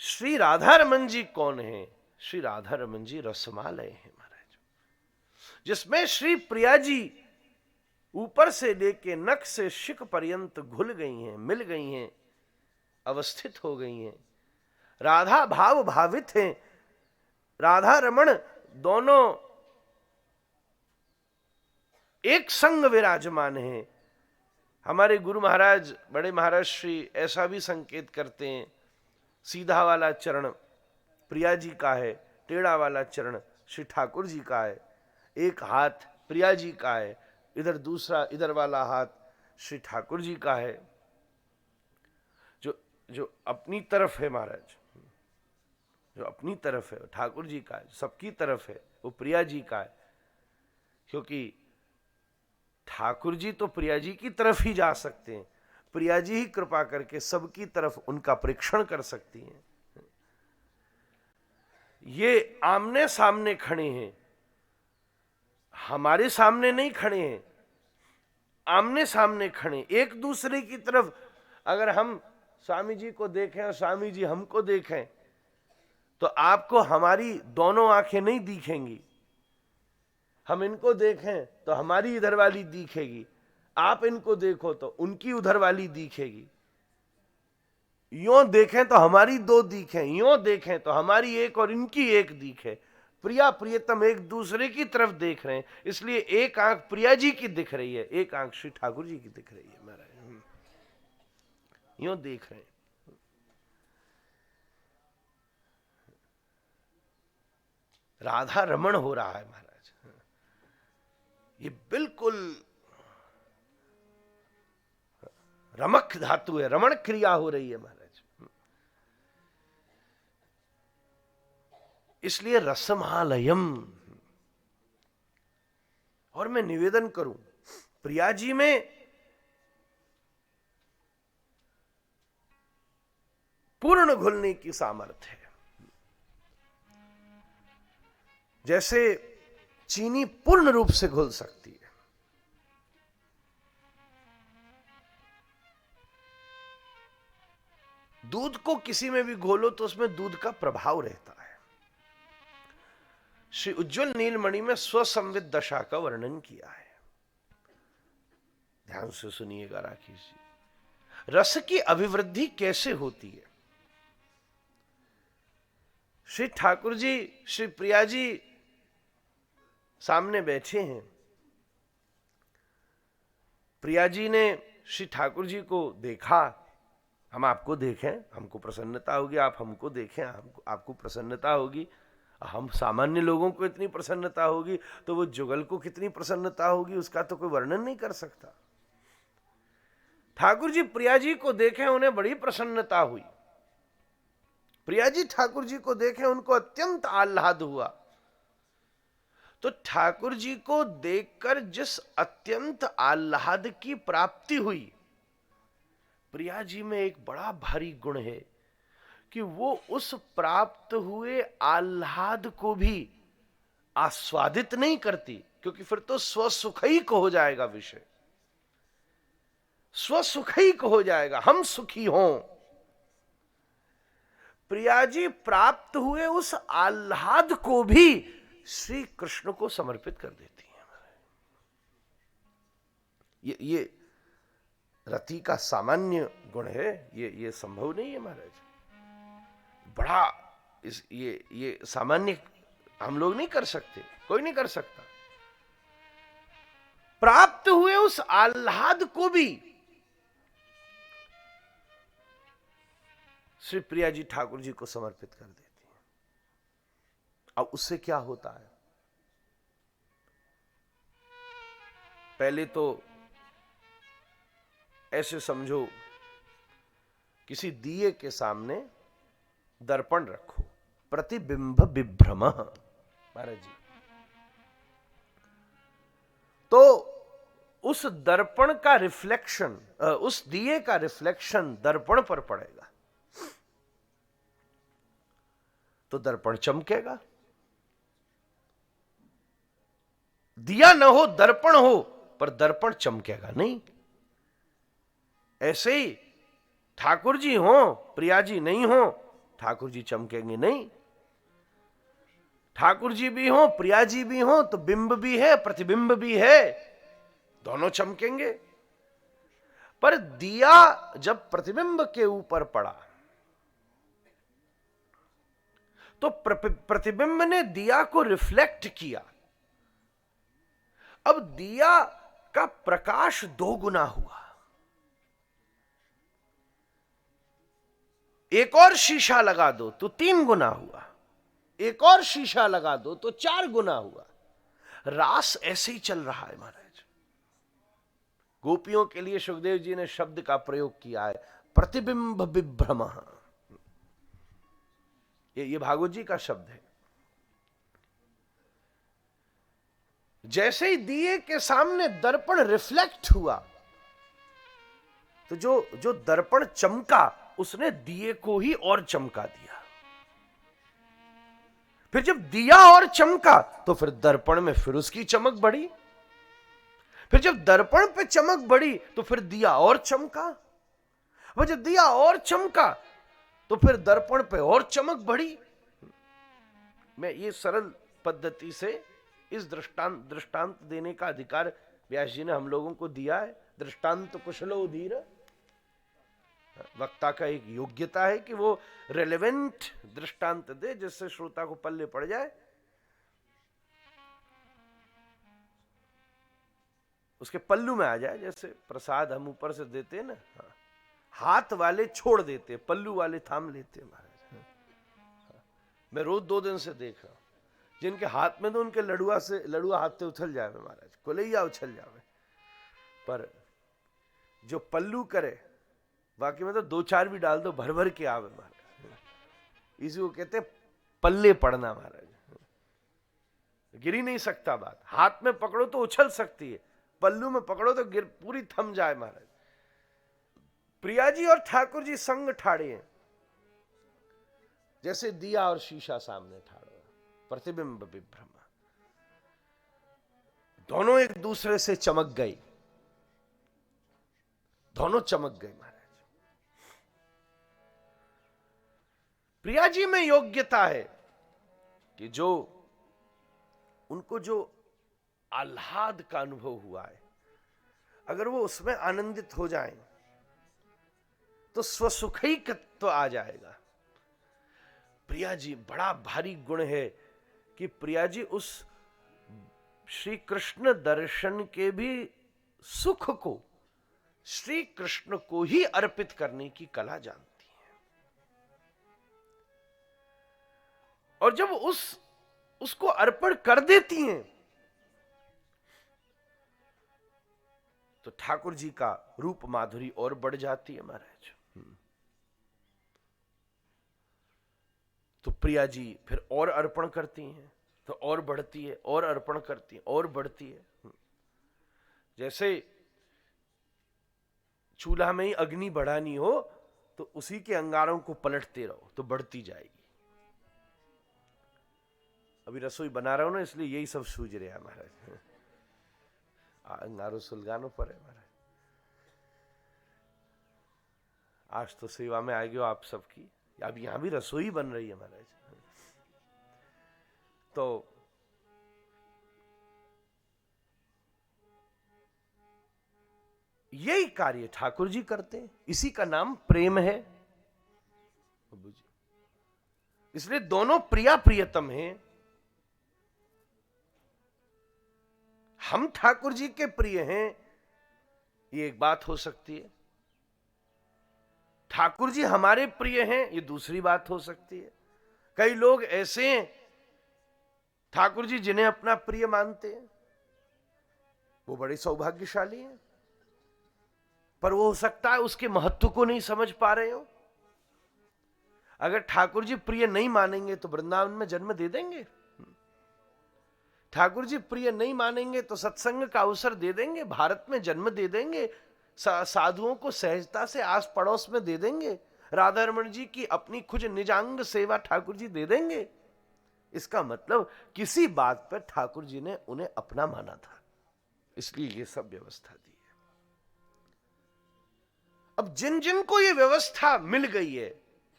श्री राधा रमन जी कौन है? श्री राधा रमन जी रसमालय है महाराज, जिसमें श्री प्रिया जी ऊपर से लेके नख से शिख पर्यंत घुल गई हैं, मिल गई हैं, अवस्थित हो गई हैं, राधा भाव भावित हैं। राधा रमण दोनों एक संग विराजमान हैं। हमारे गुरु महाराज, बड़े महाराज श्री ऐसा भी संकेत करते हैं, सीधा वाला चरण प्रिया जी का है, टेढ़ा वाला चरण श्री ठाकुर जी का है, एक हाथ प्रिया जी का है, इधर दूसरा इधर वाला हाथ श्री ठाकुर जी का है। जो अपनी तरफ है महाराज, जो अपनी तरफ है ठाकुर जी का है, सबकी तरफ है वो प्रिया जी का है, क्योंकि ठाकुर जी तो प्रिया जी की तरफ ही जा सकते हैं, प्रिया जी ही कृपा करके सबकी तरफ उनका परीक्षण कर सकती हैं। ये आमने सामने खड़े हैं, हमारे सामने नहीं खड़े हैं, आमने सामने खड़े, एक दूसरे की तरफ। अगर हम स्वामी जी को देखें और स्वामी जी हमको देखें तो आपको हमारी दोनों आंखें नहीं दिखेंगी, हम इनको देखें तो हमारी इधर वाली दिखेगी, आप इनको देखो तो उनकी उधर वाली दिखेगी, यों देखें तो हमारी दो दिखें, यों देखें तो हमारी एक और इनकी एक दिखे। प्रिया प्रियतम एक दूसरे की तरफ देख रहे हैं, इसलिए एक आंख प्रिया जी की दिख रही है, एक आंख श्री ठाकुर जी की दिख रही है महाराज। यूं देख रहे हैं। राधा रमण हो रहा है महाराज, ये बिल्कुल रमक धातु है, रमण क्रिया हो रही है महाराज। इसलिए रसमालयम। और मैं निवेदन करूं, प्रिया जी में पूर्ण घुलने की सामर्थ्य है, जैसे चीनी पूर्ण रूप से घुल सकती है। दूध को किसी में भी घोलो तो उसमें दूध का प्रभाव रहता है। श्री उज्ज्वल नीलमणि में स्वसंवित दशा का वर्णन किया है, ध्यान से सुनिएगा राकेश जी। रस की अभिवृद्धि कैसे होती है? श्री ठाकुर जी, श्री प्रिया जी सामने बैठे हैं। प्रिया जी ने श्री ठाकुर जी को देखा, हम आपको देखें हमको प्रसन्नता होगी, आप हमको देखें आपको प्रसन्नता होगी। हम सामान्य लोगों को इतनी प्रसन्नता होगी तो वो जुगल को कितनी प्रसन्नता होगी, उसका तो कोई वर्णन नहीं कर सकता। ठाकुर जी प्रिया जी को देखें, उन्हें बड़ी प्रसन्नता हुई। प्रिया जी ठाकुर जी को देखें, उनको अत्यंत आह्लाद हुआ। तो ठाकुर जी को देखकर जिस अत्यंत आह्लाद की प्राप्ति हुई, प्रिया जी में एक बड़ा भारी गुण है कि वो उस प्राप्त हुए आह्लाद को भी आस्वादित नहीं करती, क्योंकि फिर तो स्वसुखई को हो जाएगा विषय, स्वसुखई को हो जाएगा, हम सुखी हों। प्रिया जी प्राप्त हुए उस आह्लाद को भी श्री कृष्ण को समर्पित कर देती हैं। ये रति का सामान्य गुण है, ये संभव नहीं है महाराज। बड़ा ये सामान्य हम लोग नहीं कर सकते, कोई नहीं कर सकता। प्राप्त हुए उस आह्लाद को भी श्री प्रिया जी ठाकुर जी को समर्पित कर देती हैं। अब उससे क्या होता है? पहले तो ऐसे समझो, किसी दिए के सामने दर्पण रखो, प्रतिबिंब विभ्रम महाराज जी, तो उस दर्पण का रिफ्लेक्शन, उस दिए का रिफ्लेक्शन दर्पण पर पड़ेगा तो दर्पण चमकेगा। दिया न हो दर्पण हो, पर दर्पण चमकेगा नहीं। ऐसे ही ठाकुर जी हो प्रिया जी नहीं हो, ठाकुर जी चमकेंगे नहीं। ठाकुर जी भी हो प्रिया जी भी हो तो बिंब भी है प्रतिबिंब भी है, दोनों चमकेंगे। पर दिया जब प्रतिबिंब के ऊपर पड़ा तो प्रतिबिंब ने दिया को रिफ्लेक्ट किया। अब दिया का प्रकाश 2 गुना हुआ। एक और शीशा लगा दो तो 3 गुना हुआ, एक और शीशा लगा दो तो 4 गुना हुआ। रास ऐसे ही चल रहा है महाराज। गोपियों के लिए सुखदेव जी ने शब्द का प्रयोग किया है, प्रतिबिंब विभ्रम। ये भागवत जी का शब्द है। जैसे ही दिए के सामने दर्पण रिफ्लेक्ट हुआ तो जो दर्पण चमका उसने दिए को ही और चमका दिया। फिर जब दिया और चमका तो फिर दर्पण में फिर उसकी चमक बढ़ी। फिर जब दर्पण पे चमक बढ़ी तो फिर दिया और चमका। वह जब दिया और चमका तो फिर दर्पण पे और चमक बढ़ी। मैं ये सरल पद्धति से इस दृष्टांत देने का अधिकार व्यास जी ने हम लोगों को दिया है। दृष्टांत कुशलो धीर। वक्ता का एक योग्यता है कि वो रेलेवेंट दृष्टांत दे जिससे श्रोता को पल्ले पड़ जाए। उसके पल्लू में आ जाए। जैसे प्रसाद हम ऊपर से देते हैं ना, हाँ, हाथ वाले छोड़ देते, पल्लू वाले थाम लेते महाराज। हाँ। मैं रोज 2 दिन से देख रहा हूं, जिनके हाथ में तो उनके लड़ुआ हाथ से उछल जावे महाराज, कोलैया उछल जावे, पर जो पल्लू करे बाकी में तो 2-4 भी डाल दो, भर भर के आवे महाराज। इसी को कहते पल्ले पड़ना महाराज। गिर ही नहीं सकता बात, हाथ में पकड़ो तो उछल सकती है, पल्लू में पकड़ो तो गिर पूरी थम जाए महाराज। प्रिया जी और ठाकुर जी संग ठाड़े हैं, जैसे दिया और शीशा सामने ठाड़ो, प्रतिबिंब विभ्रम, दोनों एक दूसरे से चमक गए, दोनों चमक गए महाराज। प्रिया जी में योग्यता है कि जो उनको जो आह्लाद का अनुभव हुआ है, अगर वो उसमें आनंदित हो जाएं तो स्वसुखैकत्व आ जाएगा। प्रिया जी बड़ा भारी गुण है कि प्रिया जी उस श्री कृष्ण दर्शन के भी सुख को श्री कृष्ण को ही अर्पित करने की कला जानती हैं। और जब उसको अर्पण कर देती हैं तो ठाकुर जी का रूप माधुरी और बढ़ जाती है महाराज। तो प्रिया जी फिर और अर्पण करती हैं तो और बढ़ती है, और अर्पण करती है और बढ़ती है। जैसे चूल्हा में ही अग्नि बढ़ानी हो तो उसी के अंगारों को पलटते रहो तो बढ़ती जाएगी। अभी रसोई बना रहा हूं ना, इसलिए यही सब सूझ रहे हैं महाराज। अंगारों सुलगानो पर है महाराज। आज तो सेवा में आ गए आप सबकी, अब यहां भी रसोई बन रही है महाराज। तो यही कार्य ठाकुर जी करते हैं, इसी का नाम प्रेम है। इसलिए दोनों प्रिया प्रियतम हैं। हम ठाकुर जी के प्रिय हैं, ये एक बात हो सकती है। ठाकुर जी हमारे प्रिय हैं, ये दूसरी बात हो सकती है। कई लोग ऐसे हैं ठाकुर जी जिन्हें अपना प्रिय मानते हैं, वो बड़े सौभाग्यशाली हैं, पर वो हो सकता है उसके महत्व को नहीं समझ पा रहे हो। अगर ठाकुर जी प्रिय नहीं मानेंगे तो वृंदावन में जन्म दे देंगे, ठाकुर जी प्रिय नहीं मानेंगे तो सत्संग का अवसर दे देंगे, भारत में जन्म दे देंगे, साधुओं को सहजता से आस पड़ोस में दे देंगे, राधा रमण जी की अपनी खुद निजांग सेवा ठाकुर जी दे देंगे। इसका मतलब किसी बात पर ठाकुर जी ने उन्हें अपना माना था, इसलिए ये सब व्यवस्था दी है। अब जिन जिन को ये व्यवस्था मिल गई है,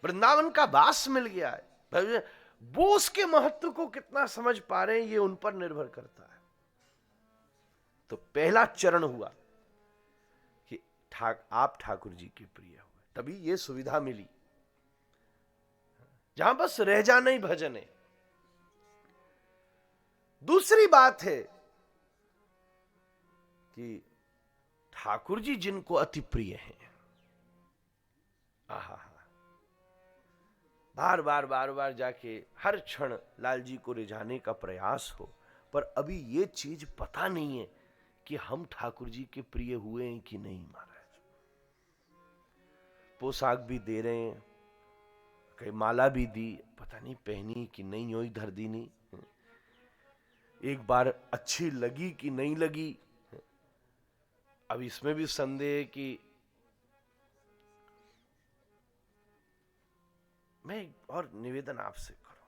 वृंदावन का वास मिल गया है, वो उसके महत्व को कितना समझ पा रहे हैं ये उन पर निर्भर करता है। तो पहला चरण हुआ कि आप ठाकुर जी के प्रिय हुए, तभी ये सुविधा मिली, जहां बस रह जाना ही भजन है। दूसरी बात है कि ठाकुर जी जिनको अति प्रिय हैं, आहा, बार बार जाके हर क्षण लाल जी को रिझाने का प्रयास हो, पर अभी ये चीज पता नहीं है कि हम ठाकुर जी के प्रिय हुए हैं कि नहीं महाराज। पोशाक भी दे रहे हैं, कई माला भी दी, पता नहीं पहनी कि नहीं, हो इधर दी नहीं, एक बार अच्छी लगी कि नहीं लगी। अब इसमें भी संदेह कि मैं और निवेदन आपसे करूं,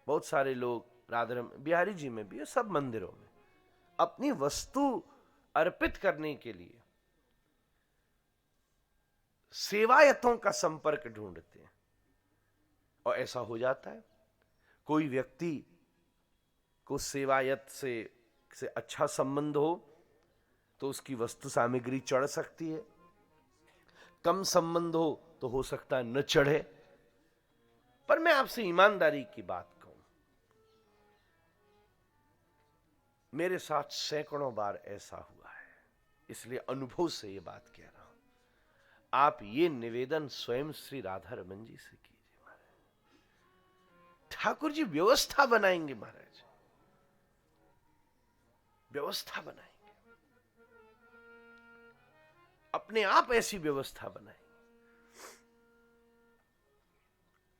बहुत सारे लोग राधारमण बिहारी जी में भी है, सब मंदिरों में अपनी वस्तु अर्पित करने के लिए सेवायतों का संपर्क ढूंढते हैं, और ऐसा हो जाता है। कोई व्यक्ति को सेवायत से अच्छा संबंध हो तो उसकी वस्तु सामग्री चढ़ सकती है, कम संबंध हो तो सकता है न चढ़े। पर मैं आपसे ईमानदारी की बात कहूं, मेरे साथ सैकड़ों बार ऐसा हुआ है इसलिए अनुभव से ये बात कह रहा हूं। आप ये निवेदन स्वयं श्री राधा रमन जी से कीजिए महाराज। ठाकुर जी व्यवस्था बनाएंगे महाराज, व्यवस्था बनाएंगे, अपने आप ऐसी व्यवस्था बनाएंगे।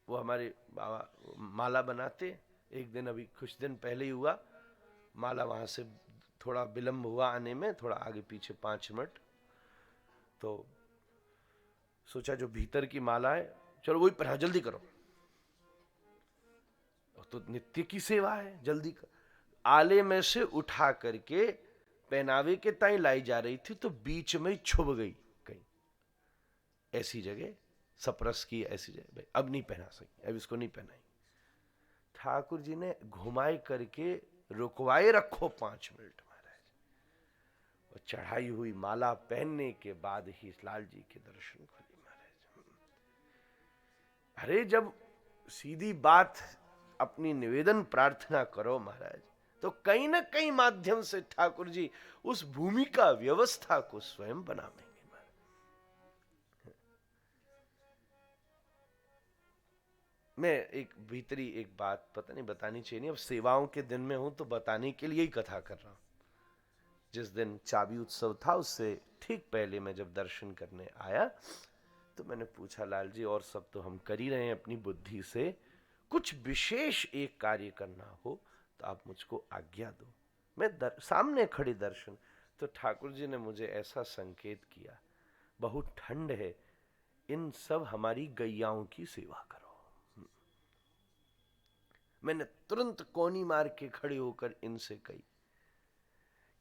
वो हमारे बाबा माला बनाते, एक दिन अभी कुछ दिन पहले ही हुआ, माला वहां से थोड़ा विलंब हुआ आने में, थोड़ा आगे पीछे 5 मिनट, तो सोचा जो भीतर की माला है चलो वही पहना, जल्दी करो, तो नित्य की सेवा है, जल्दी कर। आले में से उठा करके पहनावे के ताई लाई जा रही थी, तो बीच में छुप गई कहीं ऐसी जगह, सपरस की ऐसी जगह, भाई अब नहीं पहना सकी, अब इसको नहीं पहनाई। ठाकुर जी ने घुमाए करके रुकवाए रखो 5 मिनट महाराज, और चढ़ाई हुई माला पहनने के बाद ही लाल जी के दर्शन खुले महाराज। अरे जब सीधी बात अपनी निवेदन प्रार्थना करो महाराज, तो कहीं ना कहीं माध्यम से ठाकुर जी उस भूमिका व्यवस्था को स्वयं बनाएंगे महाराज। मैं एक भीतरी एक बात पता नहीं बतानी चाहिए, अब सेवाओं के दिन में हूं तो बताने के लिए ही कथा कर रहा हूं। जिस दिन चाबी उत्सव था उससे ठीक पहले मैं जब दर्शन करने आया, तो मैंने पूछा लाल जी और सब तो हम कर ही रहे हैं अपनी बुद्धि से, कुछ विशेष एक कार्य करना हो तो आप मुझको आज्ञा दो। मैं सामने खड़ी दर्शन, तो ठाकुर जी ने मुझे ऐसा संकेत किया, बहुत ठंड है, इन सब हमारी गैयाओं की सेवा करो। मैंने तुरंत कोनी मार के खड़े होकर इनसे कही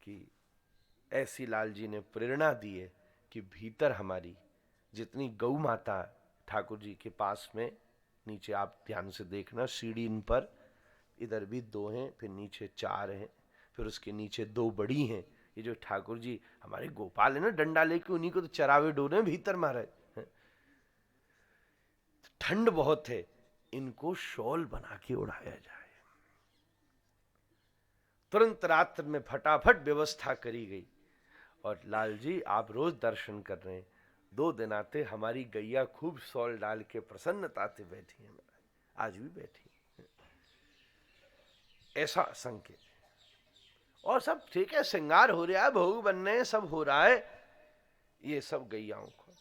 कि ऐसी लाल जी ने प्रेरणा दी है कि भीतर हमारी जितनी गौ माता ठाकुर जी के पास में, नीचे आप ध्यान से देखना, सीढ़ी इन पर इधर भी 2 हैं, फिर नीचे 4 हैं, फिर उसके नीचे 2 बड़ी हैं। ये जो ठाकुर जी हमारे गोपाल है ना, डंडा लेके उन्हीं को तो चरावे डोरे भीतर मारे। ठंड बहुत है, इनको शॉल बना के उड़ाया जाए। तुरंत रात्र में फटाफट व्यवस्था करी गई, और लाल जी आप रोज दर्शन कर रहे हैं, 2 दिन आते हमारी गैया खूब शॉल डाल के प्रसन्नता से बैठी है, आज भी बैठी है। ऐसा संकेत है। और सब ठीक है, श्रृंगार हो रहा है, भोग बनने सब हो रहा है, ये सब गैयाओं को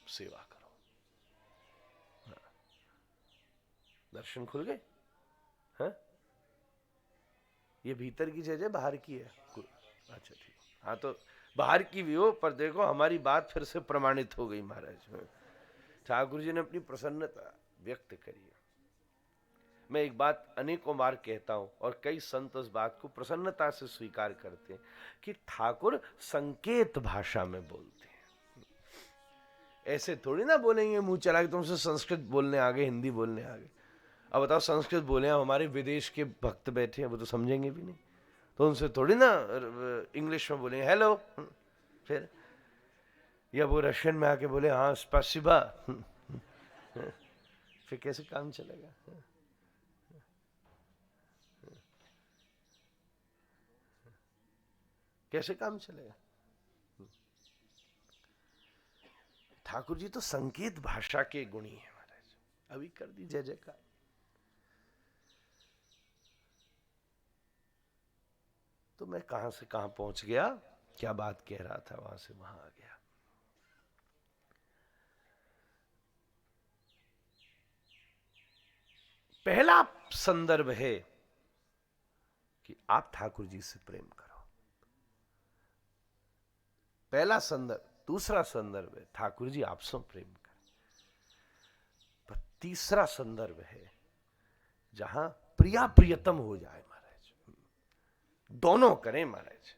सेवा करो। दर्शन खुल गए? हाँ, ये भीतर की जगह बाहर की है? अच्छा ठीक, हाँ तो बाहर की भी हो, पर देखो हमारी बात फिर से प्रमाणित हो गई महाराज। ठाकुर जी ने अपनी प्रसन्नता व्यक्त करी। मैं एक बात अनेकों बार कहता हूं, और कई संत उस बात को प्रसन्नता से स्वीकार करते हैं कि ठाकुर संकेत भाषा में बोलते हैं। ऐसे थोड़ी ना बोलेंगे मुंह चला के तुमसे संस्कृत बोलने आ गए, हिंदी बोलने आ गए। अब बताओ संस्कृत बोले, हमारे विदेश के भक्त बैठे हैं, वो तो समझेंगे भी नहीं, तो उनसे थोड़ी ना इंग्लिश में बोलेंगे हेलो, फिर या वो रशियन में आके बोले हाँ स्पासिबा, फिर कैसे काम चलेगा? कैसे काम चलेगा? ठाकुर जी तो संकेत भाषा के गुणी है महाराज। अभी कर दी जय जयकार। तो मैं कहां से कहां पहुंच गया, क्या बात कह रहा था, वहां से वहां आ गया। पहला संदर्भ है कि आप ठाकुर जी से प्रेम करो, पहला संदर्भ। दूसरा संदर्भ है ठाकुर जी आपसे प्रेम करें। पर तीसरा संदर्भ है जहां प्रिया प्रियतम हो जाए महाराज, दोनों करें महाराज,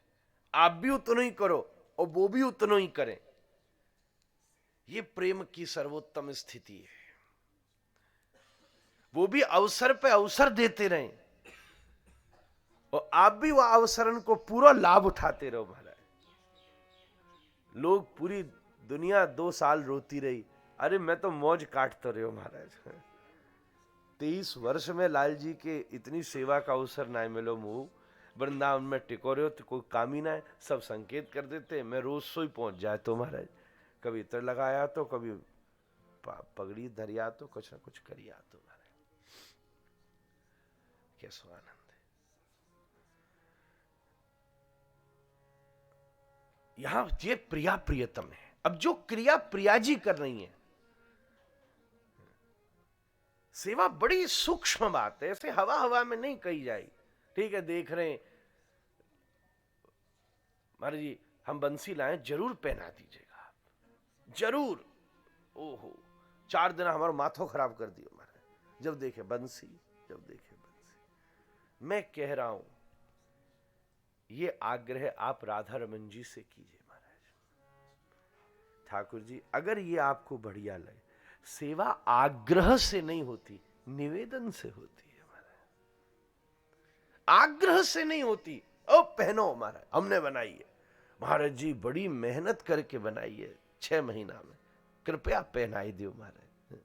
आप भी उतना ही करो और वो भी उतना ही करें। ये प्रेम की सर्वोत्तम स्थिति है। वो भी अवसर पे अवसर देते रहें और आप भी वह अवसरन को पूरा लाभ उठाते रहो महाराज। लोग पूरी दुनिया 2 साल रोती रही, अरे मैं तो मौज काटते रहे हो महाराज। 23 वर्ष में लाल जी के इतनी सेवा का अवसर ना मिलो मुंह, वृंदावन में टिकोरे हो तो कोई काम ही ना है, सब संकेत कर देते, मैं रोज सोई पहुंच जाए तो महाराज, कभी इतर लगाया तो कभी पगड़ी धरिया तो कुछ ना कुछ करिया तो महाराज, कैसा आनंद है। यहां ये प्रिया प्रियतम है। अब जो क्रिया प्रिया जी कर रही है, सेवा बड़ी सूक्ष्म बात है, ऐसे हवा हवा में नहीं कही जाएगी। ठीक है, देख रहे हैं महाराज जी हम बंसी लाए, जरूर पहना दीजिएगा आप, जरूर। ओहो 4 दिन हमारा माथो खराब कर दिया महाराज, जब देखे बंसी, जब देखे बंसी। मैं कह रहा हूं ये आग्रह आप राधा रमन जी से कीजिए महाराज। ठाकुर जी अगर ये आपको बढ़िया लगे, सेवा आग्रह से नहीं होती, निवेदन से होती है महाराज, आग्रह से नहीं होती। ओ पहनो महाराज, हमने बनाई है महाराज जी, बड़ी मेहनत करके बनाई है 6 महीना में, कृपया पहनाई दो महाराज।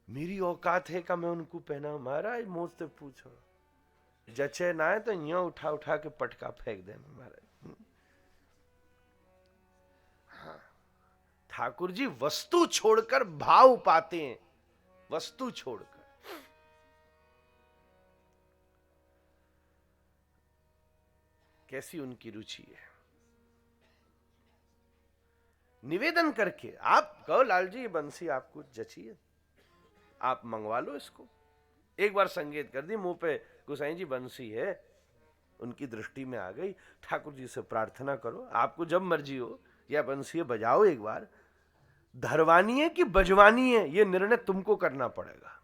मेरी औकात है का मैं उनको पहना महाराज, मुझसे पूछो, जचे ना है तो यूं उठा उठा के पटका फेंक देना महाराज। हाँ, ठाकुर जी वस्तु छोड़कर भाव पाते हैं, वस्तु छोड़कर। कैसी उनकी रुचि है। निवेदन करके आप कहो लाल जी ये बंसी आपको जची है, आप मंगवा लो इसको। एक बार संकेत कर दी मुंह पे, गोसाई जी बंसी है, उनकी दृष्टि में आ गई। ठाकुर जी से प्रार्थना करो, आपको जब मर्जी हो या बंसी बजाओ, एक बार धरवानी है कि बजवानी है ये निर्णय तुमको करना पड़ेगा।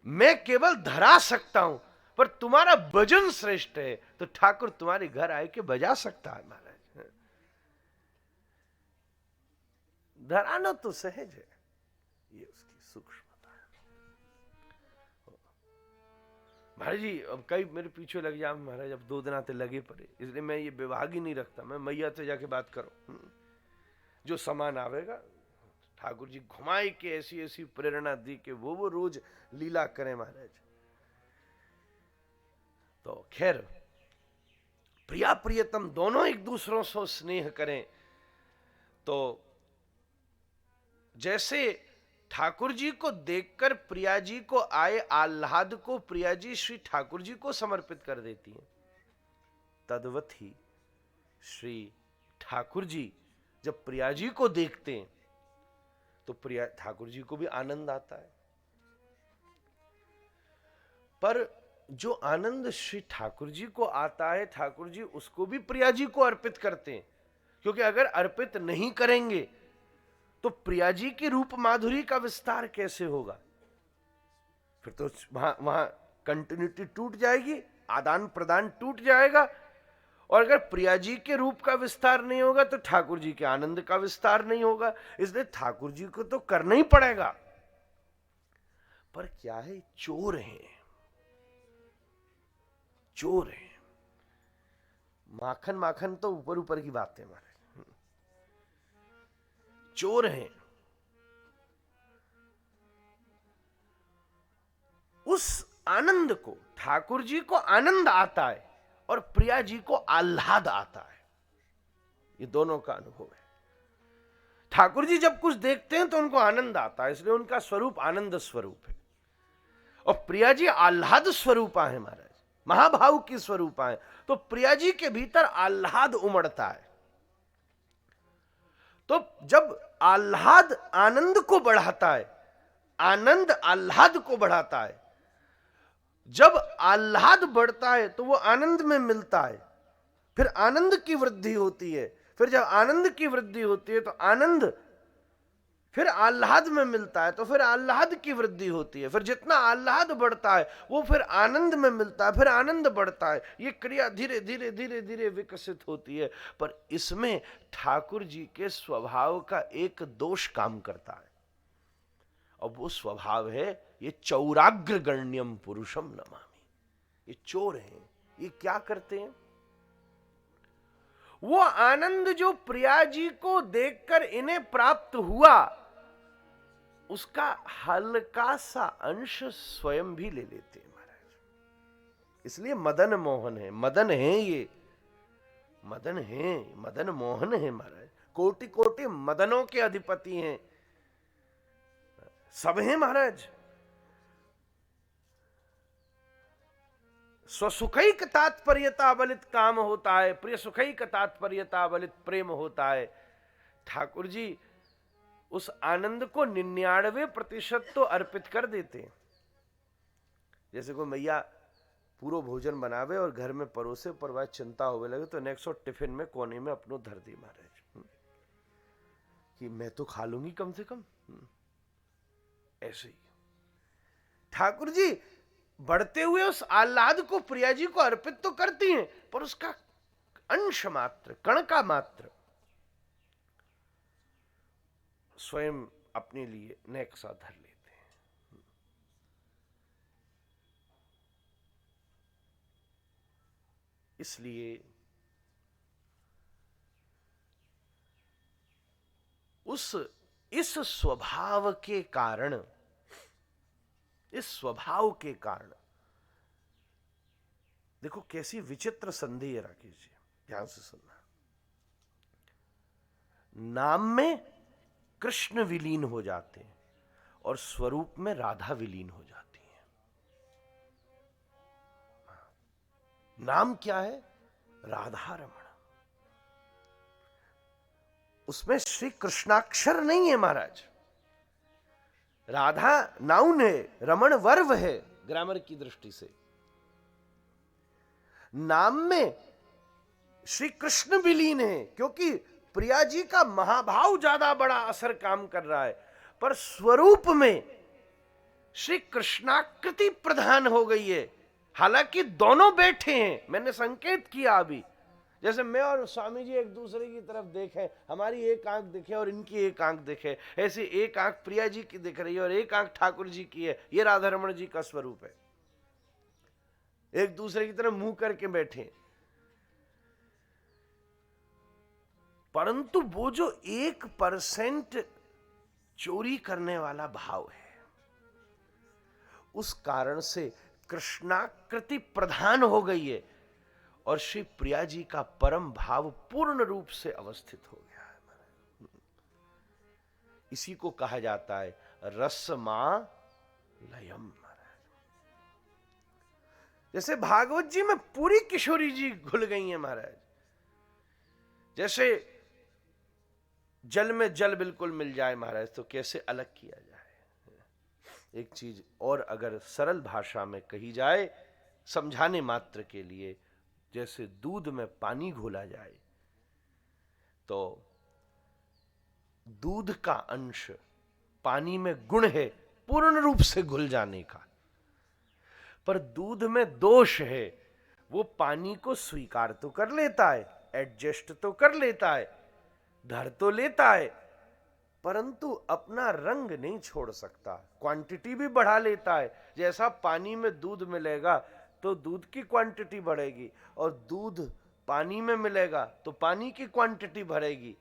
मैं केवल धरा सकता हूं, पर तुम्हारा भजन श्रेष्ठ है तो ठाकुर तुम्हारे घर आए के बजा सकता है महाराज। धराना तो सहज है, ये उसकी सूक्ष्मता है महाराज जी। अब कई मेरे पीछे लग जा महाराज, अब 2 दिन आते लगे पड़े, इसलिए मैं ये विभाग ही नहीं रखता, मैं मैया से जाके बात करो, जो सामान आवेगा ठाकुर जी घुमाए के ऐसी ऐसी प्रेरणा दी कि वो रोज लीला करें महाराज। तो खैर प्रिया प्रियतम दोनों एक दूसरों से स्नेह करें। तो जैसे ठाकुर जी को देखकर प्रिया जी को आए आह्लाद को प्रिया जी श्री ठाकुर जी को समर्पित कर देती हैं, तद्वत ही श्री ठाकुर जी जब प्रिया जी को देखते हैं तो प्रिया ठाकुर जी को भी आनंद आता है। पर जो आनंद श्री ठाकुर जी को आता है, ठाकुर जी उसको भी प्रिया जी को अर्पित करते हैं, क्योंकि अगर अर्पित नहीं करेंगे तो प्रिया जी की रूप माधुरी का विस्तार कैसे होगा? फिर तो वहां कंटिन्यूटी टूट जाएगी, आदान प्रदान टूट जाएगा। और अगर प्रिया जी के रूप का विस्तार नहीं होगा तो ठाकुर जी के आनंद का विस्तार नहीं होगा। इसलिए ठाकुर जी को तो करना ही पड़ेगा। पर क्या है, चोर हैं, चोर हैं। माखन माखन तो ऊपर ऊपर की बात है हमारे, चोर हैं। उस आनंद को ठाकुर जी को आनंद आता है और प्रिया जी को आह्लाद आता है, ये दोनों का अनुभव है। ठाकुर जी जब कुछ देखते हैं तो उनको आनंद आता है, इसलिए उनका स्वरूप आनंद स्वरूप है। और प्रिया जी आह्लाद स्वरूपा है महाराज, महाभाव की स्वरूपा है। तो प्रिया जी के भीतर आह्लाद उमड़ता है। तो जब आह्लाद आनंद को बढ़ाता है, आनंद आह्लाद को बढ़ाता है, जब आह्लाद बढ़ता है तो वो आनंद में मिलता है, फिर आनंद की वृद्धि होती है। फिर जब आनंद की वृद्धि होती है तो आनंद फिर आह्लाद में मिलता है, तो फिर आह्लाद की वृद्धि होती है। फिर जितना आह्लाद बढ़ता है वो फिर आनंद में मिलता है, फिर आनंद बढ़ता है। ये क्रिया धीरे धीरे धीरे धीरे विकसित होती है। पर इसमें ठाकुर जी के स्वभाव का एक दोष काम करता है, और वो स्वभाव है ये चौराग्र गण्यम पुरुषम नमामि। ये चोर हैं। ये क्या करते हैं? वो आनंद जो प्रिया जी को देखकर इन्हें प्राप्त हुआ, उसका हल्का सा अंश स्वयं भी ले लेते हैं महाराज। इसलिए मदन मोहन है, मदन है ये, मदन है, मदन मोहन है महाराज। कोटि कोटि मदनों के अधिपति हैं, सब हैं महाराज। स्वसुखैक तात्पर्यता बलित काम होता है, प्रिय सुखैक तात्पर्यता बलित प्रेम होता है। ठाकुर जी उस आनंद को 99% तो अर्पित कर देते हैं। जैसे कोई मैया पूरा भोजन बनावे और घर में परोसे पर वह चिंता होने लगे तो नेक्स्ट टिफिन में कोने में अपनो धर दी महाराज कि मैं तो खा लूंगी कम से कम। ऐसे ही ठाकुर जी बढ़ते हुए उस आह्लाद को प्रिया जी को अर्पित तो करती हैं, पर उसका अंश मात्र, कण का मात्र स्वयं अपने लिए नेक्सा धर लेते हैं। इसलिए इस स्वभाव के कारण, इस स्वभाव के कारण देखो कैसी विचित्र संधि है राकेश जी, ध्यान से सुनना। नाम में कृष्ण विलीन हो जाते हैं और स्वरूप में राधा विलीन हो जाती है। नाम क्या है? राधा रमण। उसमें श्री कृष्णाक्षर नहीं है महाराज। राधा नाउन है, रमण वर्ब है ग्रामर की दृष्टि से। नाम में श्री कृष्ण विलीन है क्योंकि प्रिया जी का महाभाव ज्यादा बड़ा असर काम कर रहा है, पर स्वरूप में श्री कृष्णाकृति प्रधान हो गई है। हालांकि दोनों बैठे हैं, मैंने संकेत किया अभी, जैसे मैं और स्वामी जी एक दूसरे की तरफ देखें, हमारी एक आंख दिखे और इनकी एक आंख दिखे, ऐसे एक आंख प्रिया जी की दिख रही है और एक आंख ठाकुर जी की है। ये राधा रमण जी का स्वरूप है। एक दूसरे की तरफ मुंह करके बैठे, परंतु वो जो 1% चोरी करने वाला भाव है, उस कारण से कृष्णाकृति प्रधान हो गई है और श्री प्रिया जी का परम भाव पूर्ण रूप से अवस्थित हो गया है। इसी को कहा जाता है रसमा लयम। जैसे भागवत जी में पूरी किशोरी जी घुल गई हैं महाराज। जैसे जल में जल बिल्कुल मिल जाए महाराज तो कैसे अलग किया जाए। एक चीज और अगर सरल भाषा में कही जाए समझाने मात्र के लिए, जैसे दूध में पानी घोला जाए तो दूध का अंश पानी में गुण है पूर्ण रूप से घुल जाने का, पर दूध में दोष है। वो पानी को स्वीकार तो कर लेता है, एडजस्ट तो कर लेता है, धर तो लेता है, परंतु अपना रंग नहीं छोड़ सकता। क्वांटिटी भी बढ़ा लेता है। जैसा पानी में दूध मिलेगा तो दूध की क्वांटिटी बढ़ेगी और दूध पानी में मिलेगा तो पानी की क्वांटिटी बढ़ेगी।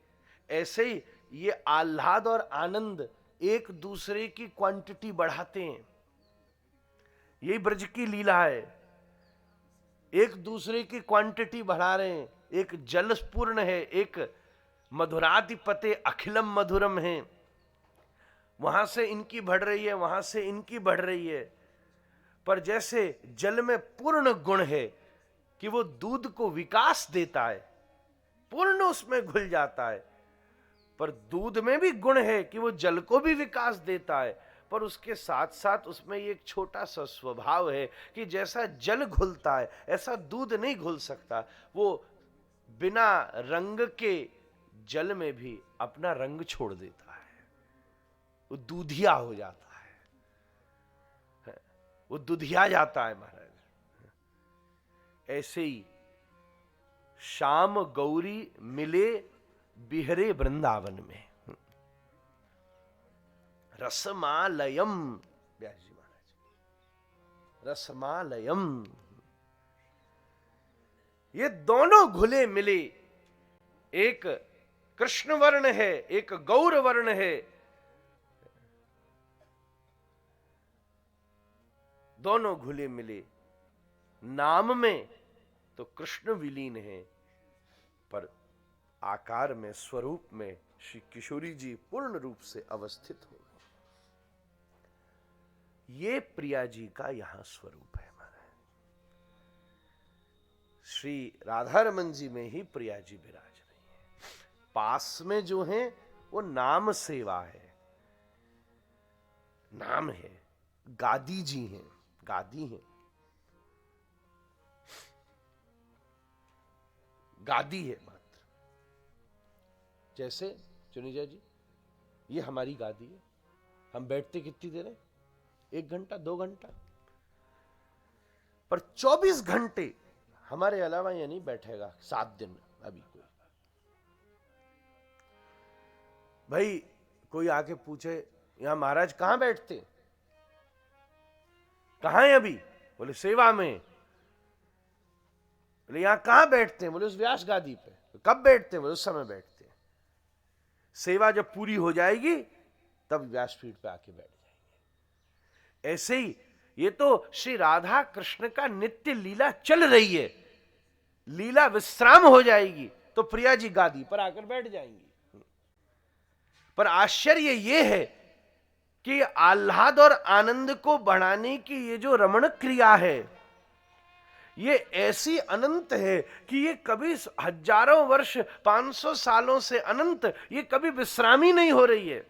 ऐसे ही ये आह्लाद और आनंद एक दूसरे की क्वांटिटी बढ़ाते हैं। यही ब्रज की लीला है, एक दूसरे की क्वांटिटी बढ़ा रहे हैं। एक जलपूर्ण है, एक मधुराधिपते अखिलम मधुरम है, वहां से इनकी बढ़ रही है, वहां से इनकी बढ़ रही है। पर जैसे जल में पूर्ण गुण है कि वो दूध को विकास देता है, पूर्ण उसमें घुल जाता है, पर दूध में भी गुण है कि वो जल को भी विकास देता है, पर उसके साथ साथ उसमें एक छोटा सा स्वभाव है कि जैसा जल घुलता है ऐसा दूध नहीं घुल सकता। वो बिना रंग के जल में भी अपना रंग छोड़ देता है, वो दूधिया हो जाता है, वो दुधिया जाता है महाराज। ऐसे ही श्याम गौरी मिले बिहरे वृंदावन में, रसमालयम, व्यास जी महाराज, रसमालयम। ये दोनों घुले मिले, एक कृष्ण वर्ण है, एक गौर वर्ण है, दोनों घुले मिले नाम में तो कृष्ण विलीन है, पर आकार में, स्वरूप में श्री किशोरी जी पूर्ण रूप से अवस्थित हो गए। ये प्रिया जी का यहां स्वरूप है। महाराज श्री राधा रमन जी में ही प्रिया जी विराज रही है। पास में जो है वो नाम सेवा है, नाम है। गादी जी हैं, गादी हैं, गादी है मात्र। जैसे चुनीजा जी, ये हमारी गादी है। हम बैठते कितनी देर है? 1 घंटा, 2 घंटा, पर 24 घंटे हमारे अलावा ये नहीं बैठेगा। 7 दिन अभी कोई भाई कोई आके पूछे यहां महाराज कहां बैठते, कहां है अभी? बोले सेवा में। बोले यहां कहां बैठते हैं? बोले उस व्यास गादी पे। कब बैठते हैं? बोले उस समय बैठते हैं। सेवा जब पूरी हो जाएगी तब व्यासपीठ पे आके बैठ जाएंगे। ऐसे ही ये तो श्री राधा कृष्ण का नित्य लीला चल रही है। लीला विश्राम हो जाएगी तो प्रिया जी गादी पर आकर बैठ जाएंगी। पर आश्चर्य ये है कि आह्लाद और आनंद को बढ़ाने की ये जो रमण क्रिया है, ये ऐसी अनंत है कि ये कभी हजारों वर्ष, 500 सालों से अनंत, ये कभी विश्राम ही नहीं हो रही है।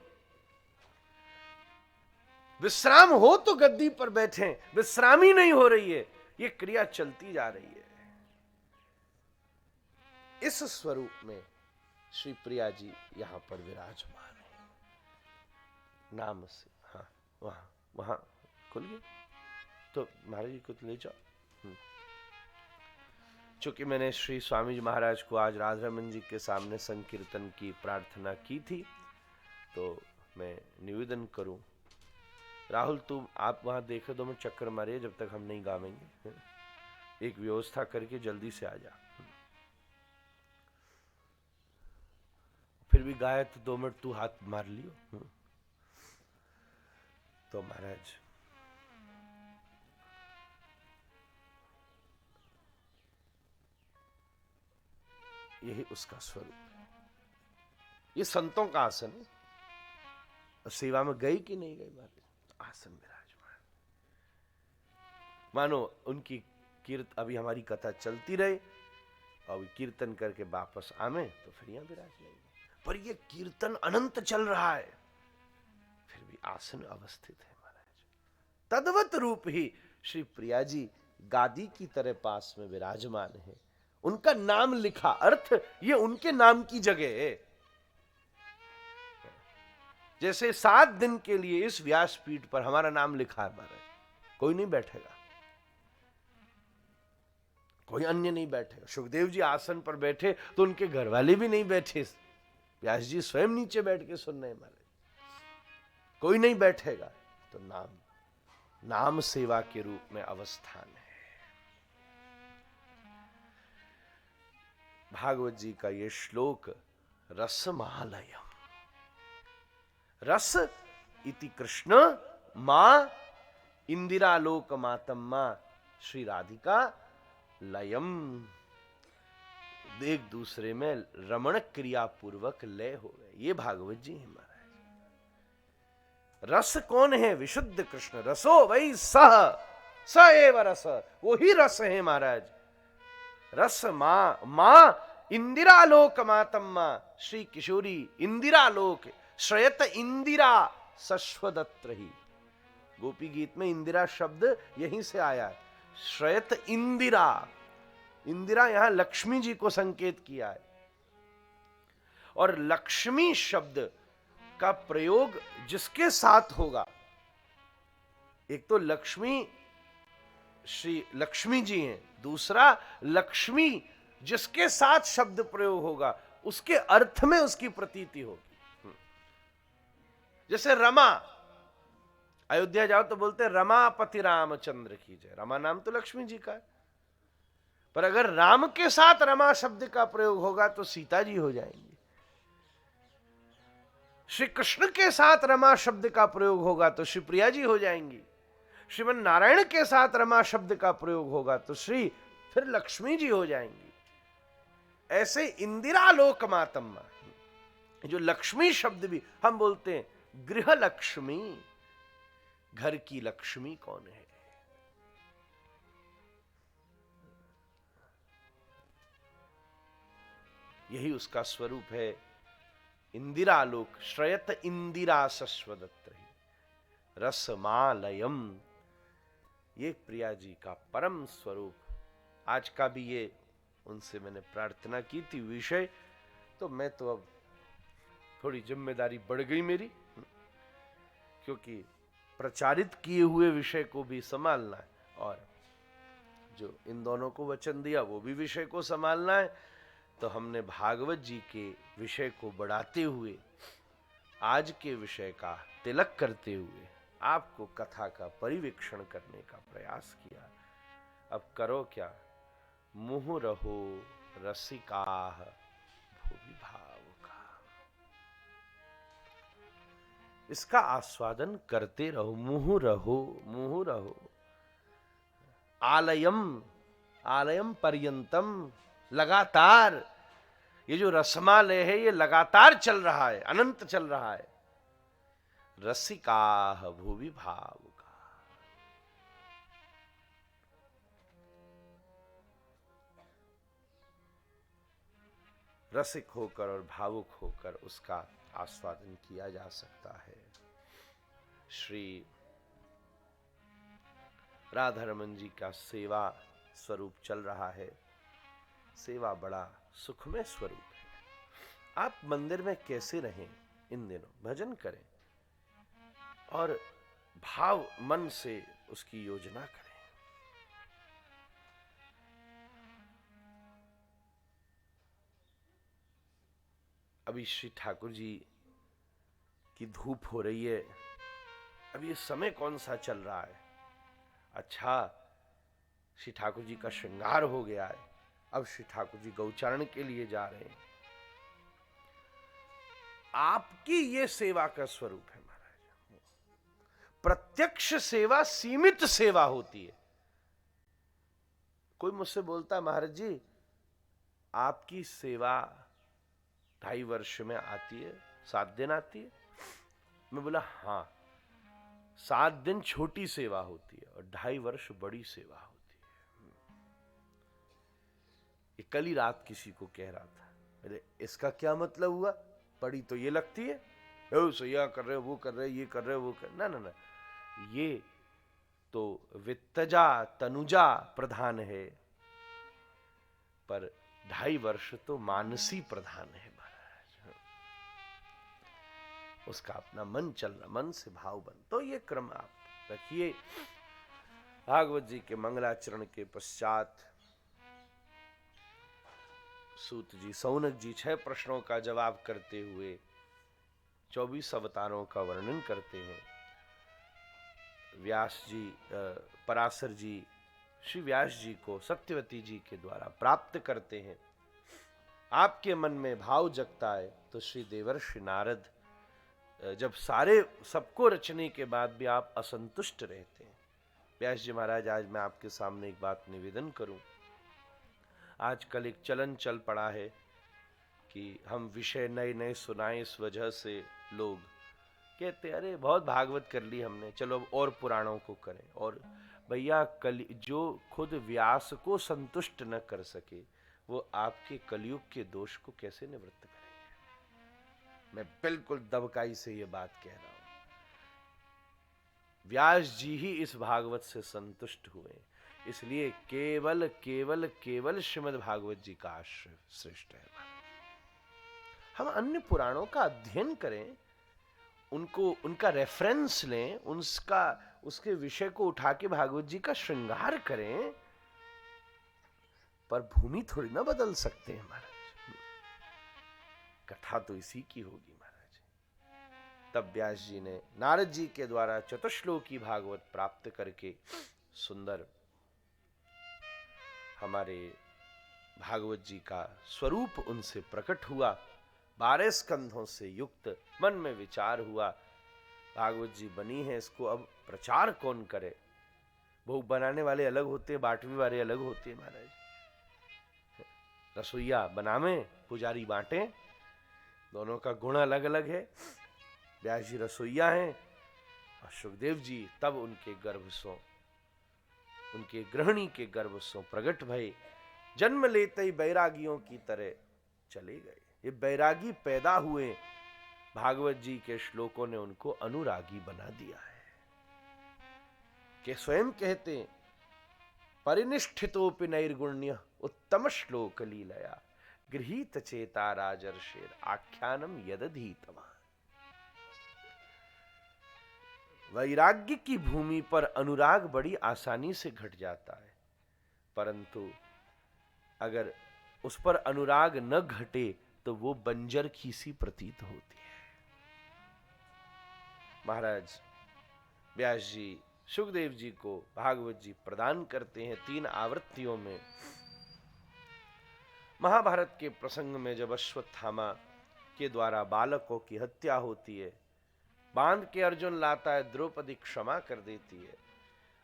विश्राम हो तो गद्दी पर बैठे, विश्राम ही नहीं हो रही है। ये क्रिया चलती जा रही है। इस स्वरूप में श्री प्रिया जी यहां पर विराजमान है। नाम से, हाँ, वहां खुल गए तो महाराज जी को ले जाओ। चूंकि मैंने श्री स्वामी जी महाराज को आज राधा रमन जी के सामने संकीर्तन की प्रार्थना की थी, तो मैं निवेदन करूं, राहुल तुम आप वहां देखे तो मैं चक्कर मारिए, जब तक हम नहीं गावेंगे। एक व्यवस्था करके जल्दी से आ जा। फिर भी गाए तो 2 मिनट तू हाथ मार लियो। तो महाराज यही उसका स्वरूप है। ये संतों का आसन है। सेवा में गई कि नहीं गई महाराज? आसन विराजमान। मानो उनकी अभी हमारी कथा चलती रहे और कीर्तन करके वापस आवे तो फिर यहां विराज लेंगे। पर ये कीर्तन अनंत चल रहा है, फिर भी आसन अवस्थित है महाराज। तद्वत रूप ही श्री प्रिया जी गादी की तरह पास में विराजमान है। उनका नाम लिखा, अर्थ ये उनके नाम की जगह है। जैसे 7 दिन के लिए इस व्यासपीठ पर हमारा नाम लिखा है महाराज, कोई नहीं बैठेगा, कोई अन्य नहीं बैठेगा। सुखदेव जी आसन पर बैठे तो उनके घर वाले भी नहीं बैठे, व्यास जी स्वयं नीचे बैठ के सुन रहे महाराज, कोई नहीं बैठेगा। तो नाम सेवा के रूप में अवस्थान है। भागवत जी का ये श्लोक रसमालयम, रस इति कृष्ण मां इंदिरालोक मातम्मा श्री राधिका लयम, एक दूसरे में रमण क्रिया पूर्वक लय हो गए। ये भागवत जी है महाराज। रस कौन है? विशुद्ध कृष्ण। रसो वही सह, स एव रस, वो ही रस है महाराज। रस मां इंदिरालोक मातम्मा श्री किशोरी इंदिरालोक, श्रयत इंदिरा सश्वदत्र ही। गोपी गीत में इंदिरा शब्द यहीं से आया है। श्रयत इंदिरा, इंदिरा यहां लक्ष्मी जी को संकेत किया है। और लक्ष्मी शब्द का प्रयोग जिसके साथ होगा, एक तो लक्ष्मी श्री लक्ष्मी जी हैं, दूसरा लक्ष्मी जिसके साथ शब्द प्रयोग होगा उसके अर्थ में उसकी प्रतीति होगी। जैसे रमा, अयोध्या जाओ तो बोलते हैं रमापति रामचंद्र की जय। रमा नाम तो लक्ष्मी जी का है, पर अगर राम के साथ रमा शब्द का प्रयोग होगा तो सीता जी हो जाएंगी। श्री कृष्ण के साथ रमा शब्द का प्रयोग होगा तो श्री प्रिया जी हो जाएंगी। श्रीमन नारायण के साथ रमा शब्द का प्रयोग होगा तो श्री फिर लक्ष्मी जी हो जाएंगी। ऐसे इंदिरालोक मातम्मा, जो लक्ष्मी शब्द भी हम बोलते हैं, गृह लक्ष्मी, घर की लक्ष्मी कौन है? यही उसका स्वरूप है। इंदिरालोक श्रयत इंदिरा सस्वदत्र रसमालयम, ये प्रिया जी का परम स्वरूप। आज का भी ये उनसे मैंने प्रार्थना की थी विषय, तो मैं तो अब थोड़ी जिम्मेदारी बढ़ गई मेरी, क्योंकि प्रचारित किए हुए विषय को भी संभालना है और जो इन दोनों को वचन दिया वो भी विषय को संभालना है। तो हमने भागवत जी के विषय को बढ़ाते हुए आज के विषय का तिलक करते हुए आपको कथा का परिवीक्षण करने का प्रयास किया। अब करो क्या, मुँह रहो रसिकाह भूवि भावुका, इसका आस्वादन करते रहो। मुँह रहो। आलयम आलयम पर्यंतम, लगातार ये जो रसमालय है ये लगातार चल रहा है, अनंत चल रहा है। रसिकाह भूवि भावुका, रसिक होकर और भावुक होकर उसका आस्वादन किया जा सकता है। श्री राधा रमन जी का सेवा स्वरूप चल रहा है। सेवा बड़ा सुखमय स्वरूप है। आप मंदिर में कैसे रहें इन दिनों, भजन करें और भाव मन से उसकी योजना करें। अभी श्री ठाकुर जी की धूप हो रही है। अब ये समय कौन सा चल रहा है? अच्छा, श्री ठाकुर जी का श्रृंगार हो गया है। अब श्री ठाकुर जी गौचारण के लिए जा रहे हैं। आपकी ये सेवा का स्वरूप है महाराज। प्रत्यक्ष सेवा सीमित सेवा होती है। कोई मुझसे बोलता है महाराज जी आपकी सेवा 2.5 वर्ष में आती है, 7 दिन आती है। मैं बोला हाँ, 7 दिन छोटी सेवा होती है और 2.5 वर्ष बड़ी सेवा होती है। ये कल ही रात किसी को कह रहा था, अरे इसका क्या मतलब हुआ? बड़ी तो ये लगती है, सो यह कर रहे वो कर रहे ये कर रहे वो कर, ना, ये तो वित्तजा तनुजा प्रधान है, पर 2.5 वर्ष तो मानसी प्रधान है महाराज। उसका अपना मन चल रहा, मन से भाव बन। तो ये क्रम आप रखिए। भागवत जी के मंगलाचरण के पश्चात सूत जी, सौनक जी 6 प्रश्नों का जवाब करते हुए 24 अवतारों का वर्णन करते हैं। व्यास जी, पराशर जी श्री व्यास जी को सत्यवती जी के द्वारा प्राप्त करते हैं। आपके मन में भाव जगता है तो श्री देवर्षि नारद, जब सारे सबको रचने के बाद भी आप असंतुष्ट रहते हैं। व्यास जी महाराज, आज मैं आपके सामने एक बात निवेदन करूं। आजकल एक चलन चल पड़ा है कि हम विषय नए नए सुनाएं, इस वजह से लोग कहते अरे बहुत भागवत कर ली हमने, चलो अब और पुराणों को करें। और भैया जो खुद व्यास को संतुष्ट न कर सके वो आपके कलयुग के दोष को कैसे निवृत्त करेंगे? मैं बिल्कुल दबकाई से ये बात कह रहा हूं। व्यास जी ही इस भागवत से संतुष्ट हुए, इसलिए केवल केवल केवल श्रीमद् भागवत जी का आश्रय श्रेष्ठ है। हम अन्य पुराणों का अध्ययन करें, उनको उनका रेफरेंस लें, उसके विषय को उठा के भागवत जी का श्रृंगार करें, पर भूमि थोड़ी ना बदल सकते हैं महाराज। कथा तो इसी की होगी महाराज। तब व्यास जी ने नारद जी के द्वारा चतुश्लोकी भागवत प्राप्त करके सुंदर हमारे भागवत जी का स्वरूप उनसे प्रकट हुआ। 12 स्कंधों से युक्त मन में विचार हुआ, भागवत जी बनी है, इसको अब प्रचार कौन करे? भोग बनाने वाले अलग होते हैं, बांटने वाले अलग होते हैं महाराज। रसोईया बनावे, पुजारी बांटे, दोनों का गुण अलग अलग है। व्यास जी रसोईया हैं और सुखदेव जी तब उनके गर्भ सो, उनके गृहिणी के गर्भ सो प्रकट भये, जन्म लेते ही बैरागियों की तरह चले गए। ये बैरागी पैदा हुए, भागवत जी के श्लोकों ने उनको अनुरागी बना दिया है। कि स्वयं कहते हैं परिनिष्ठितोपि नैर्गुण्य उत्तम श्लोक लीलया गृहीत चेता राजर्षेर आख्यानम यदधीतमा। वैराग्य की भूमि पर अनुराग बड़ी आसानी से घट जाता है, परंतु अगर उस पर अनुराग न घटे तो वो बंजर की सी प्रतीत होती है। महाराज व्यास जी सुखदेव जी को भागवत जी प्रदान करते हैं 3 आवृत्तियों में। महाभारत के प्रसंग में जब अश्वत्थामा के द्वारा बालकों की हत्या होती है, बांध के अर्जुन लाता है, द्रौपदी क्षमा कर देती है।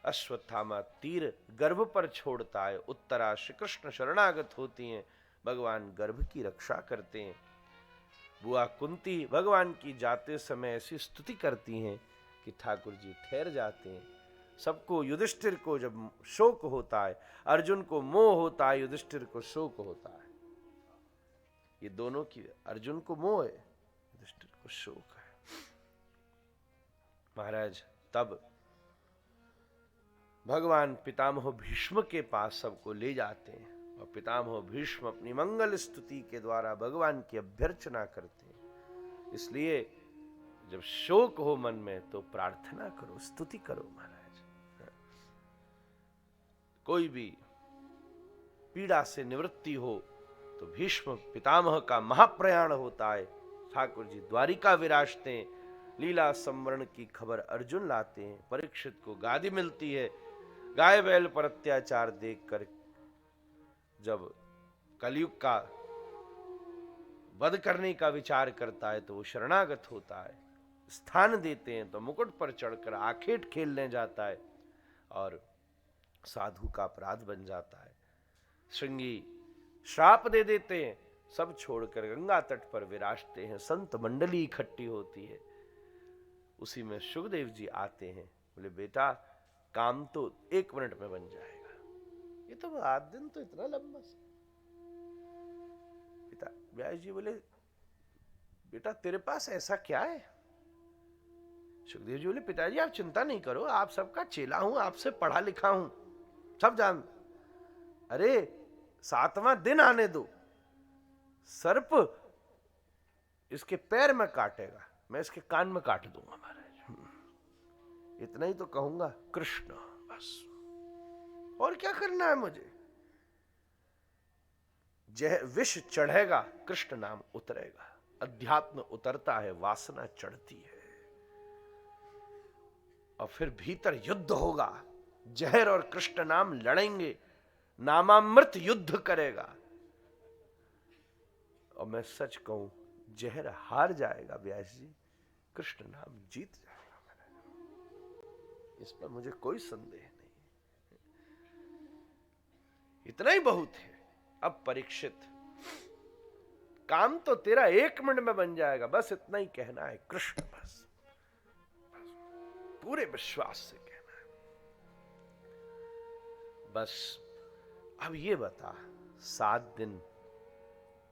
अश्वत्थामा तीर गर्भ पर छोड़ता है, उत्तरा श्री कृष्ण शरणागत होती हैं, भगवान गर्भ की रक्षा करते हैं। बुआ कुंती भगवान की जाते समय ऐसी स्तुति करती हैं कि ठाकुर जी ठहर जाते हैं। सबको, युधिष्ठिर को जब शोक होता है, अर्जुन को मोह होता है, युधिष्ठिर को शोक होता है। ये दोनों की, अर्जुन को मोह है, युधिष्ठिर को शोक है। महाराज तब भगवान पितामह भीष्म के पास सबको ले जाते हैं और पितामह भीष्म अपनी मंगल स्तुति के द्वारा भगवान की अभ्यर्चना करते हैं। इसलिए जब शोक हो मन में तो प्रार्थना करो, स्तुति करो महाराज। कोई भी पीड़ा से निवृत्ति हो तो भीष्म पितामह का महाप्रयाण होता है। ठाकुर जी द्वारिका विराजते हैं, लीला संवरण की खबर अर्जुन लाते हैं, परीक्षित को गादी मिलती है। गाय बैल पर अत्याचार देखकर जब कलयुग का वध करने का विचार करता है तो वो शरणागत होता है। स्थान देते हैं तो मुकुट पर चढ़कर आखेट खेलने जाता है और साधु का अपराध बन जाता है। श्रृंगी श्राप दे देते हैं, सब छोड़कर गंगा तट पर विराजते हैं। संत मंडली इकट्ठी होती है, उसी में सुखदेव जी आते हैं। बोले बेटा काम तो 1 मिनट में बन जाएगा। ये तो 8 दिन तो इतना लंबा सा। पिता व्यास जी बोले बेटा तेरे पास ऐसा क्या है? सुखदेव जी बोले पिताजी आप चिंता नहीं करो, आप सबका चेला हूं, आपसे पढ़ा लिखा हूं, सब जान। अरे 7वां दिन आने दो, सर्प इसके पैर में काटेगा, मैं इसके कान में काट दूंगा महाराज। इतना ही तो कहूंगा, कृष्ण बस, और क्या करना है मुझे। विष चढ़ेगा, कृष्ण नाम उतरेगा। अध्यात्म उतरता है, वासना चढ़ती है, और फिर भीतर युद्ध होगा। जहर और कृष्ण नाम लड़ेंगे, नामामृत युद्ध करेगा। और मैं सच कहूं, जहर हार जाएगा व्यास जी, कृष्ण नाम जीत जाएगा। इस पर मुझे कोई संदेह नहीं। इतना ही बहुत है। अब परीक्षित, काम तो तेरा 1 मिनट में बन जाएगा, बस इतना ही कहना है, कृष्ण बस पूरे विश्वास से कहना है। बस अब ये बता, 7 दिन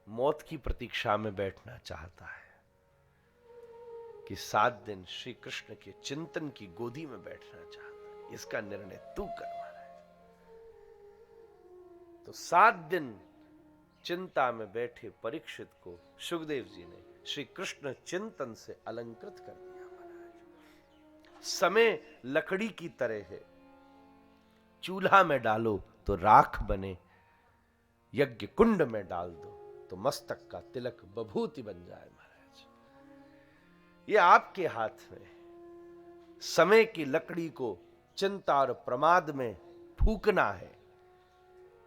मौत की प्रतीक्षा में बैठना चाहता है कि 7 दिन श्री कृष्ण के चिंतन की गोदी में बैठना चाहता है? इसका निर्णय तू कर महाराज। तो 7 दिन चिंता में बैठे परीक्षित को सुखदेव जी ने श्री कृष्ण चिंतन से अलंकृत कर दिया महाराज। समय लकड़ी की तरह है, चूल्हा में डालो तो राख बने, यज्ञ कुंड में डाल दो तो मस्तक का तिलक बभूति बन जाए महाराज। ये आपके हाथ में। समय की लकड़ी को चिंता और प्रमाद में फूकना है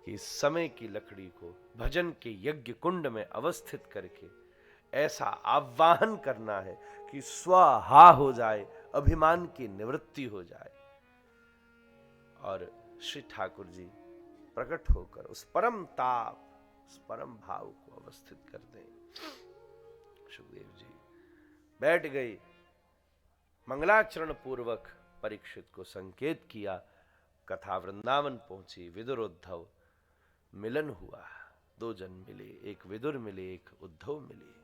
कि समय की लकड़ी को भजन के यज्ञ कुंड में अवस्थित करके ऐसा आवाहन करना है कि स्वाहा हो जाए, अभिमान की निवृत्ति हो जाए। और श्री ठाकुर जी प्रकट होकर उस परम ताप, उस परम भाव को अवस्थित कर दें। सुखदेव जी बैठ गए, मंगलाचरण पूर्वक परीक्षित को संकेत किया। कथा वृंदावन पहुंची, विदुर उद्धव मिलन हुआ। दो जन मिले, एक विदुर मिले, एक उद्धव मिले।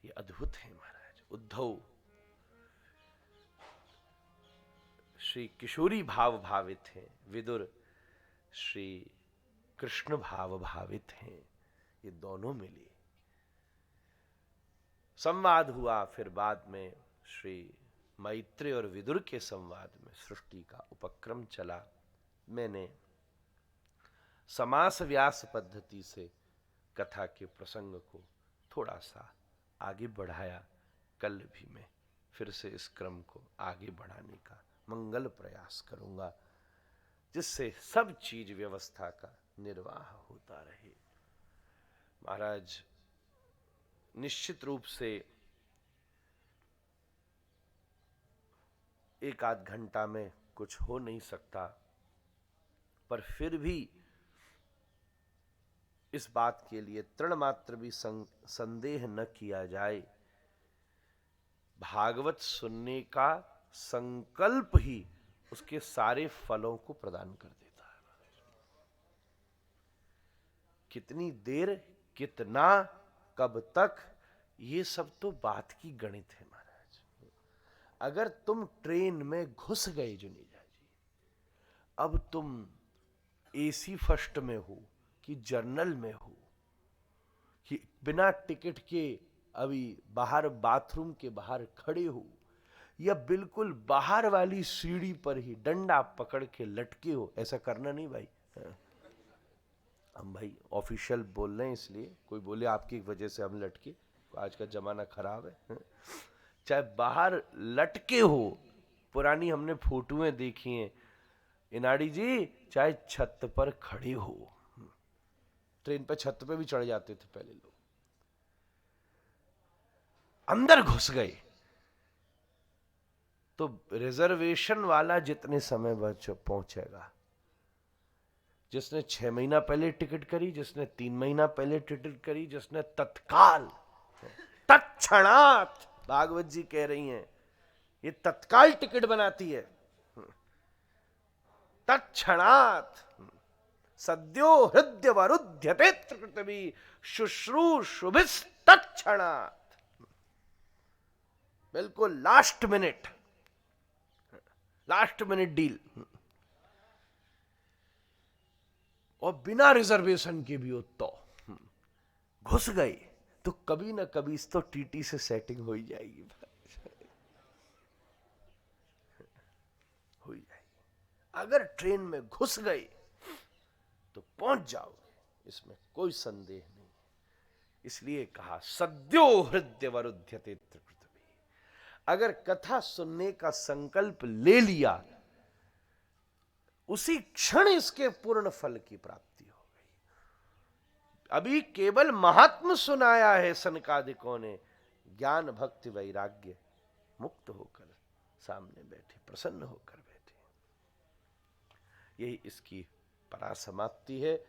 ये अद्भुत है महाराज। उद्धव श्री किशोरी भाव भावित हैं, विदुर श्री कृष्ण भाव भावित हैं। ये दोनों मिले, संवाद हुआ। फिर बाद में श्री मैत्रेय और विदुर के संवाद में सृष्टि का उपक्रम चला। मैंने समास व्यास पद्धति से कथा के प्रसंग को थोड़ा सा आगे बढ़ाया। कल भी मैं फिर से इस क्रम को आगे बढ़ाने का मंगल प्रयास करूंगा, जिससे सब चीज व्यवस्था का निर्वाह होता रहे। महाराज, निश्चित रूप से एक आध घंटा में कुछ हो नहीं सकता, पर फिर भी इस बात के लिए तृण मात्र भी संदेह न किया जाए, भागवत सुनने का संकल्प ही उसके सारे फलों को प्रदान कर देता है। कितनी देर, कितना, कब तक, ये सब तो बात की गणित है महाराज। अगर तुम ट्रेन में घुस गए जुनेजा जी, अब तुम एसी फर्स्ट में हो कि जर्नल में हो, कि बिना टिकट के अभी बाहर बाथरूम के बाहर खड़े हो, या बिल्कुल बाहर वाली सीढ़ी पर ही डंडा पकड़ के लटके हो, ऐसा करना नहीं भाई। हम भाई ऑफिशियल बोल रहे हैं, इसलिए कोई बोले आपकी वजह से हम लटके, आज का जमाना खराब है। चाहे बाहर लटके हो, पुरानी हमने फोटोएं देखी हैं इनाड़ी जी, चाहे छत पर खड़े हो। ट्रेन पे छत पे भी चढ़ जाते थे पहले लोग। अंदर घुस गए तो रिजर्वेशन वाला जितने समय बच पहुंचेगा, जिसने 6 महीना पहले टिकट करी, जिसने 3 महीना पहले टिकट करी, जिसने तत्काल, तत्क्षणात, भागवत जी कह रही हैं ये तत्काल टिकट बनाती है। तत्क्षणात सद्यो हृदय वरुध्यते त्रिकृतवी शुश्रूषुभिस् तत्क्षणात। बिल्कुल लास्ट मिनट डील, और बिना रिजर्वेशन के भी हो तो घुस गए तो कभी ना कभी तो टीटी से सेटिंग हो ही जाएगी, हो ही जाएगी। अगर ट्रेन में घुस गए तो पहुंच जाओगे, इसमें कोई संदेह नहीं। इसलिए कहा सद्यो हृदय वरुध्यते त्रिकृतवी। अगर कथा सुनने का संकल्प ले लिया, उसी क्षण इसके पूर्ण फल की प्राप्ति हो गई। अभी केवल महात्म सुनाया है सनकादिकों ने, ज्ञान भक्ति वैराग्य मुक्त होकर सामने बैठे, प्रसन्न होकर बैठे। यही इसकी परासमाप्ति है।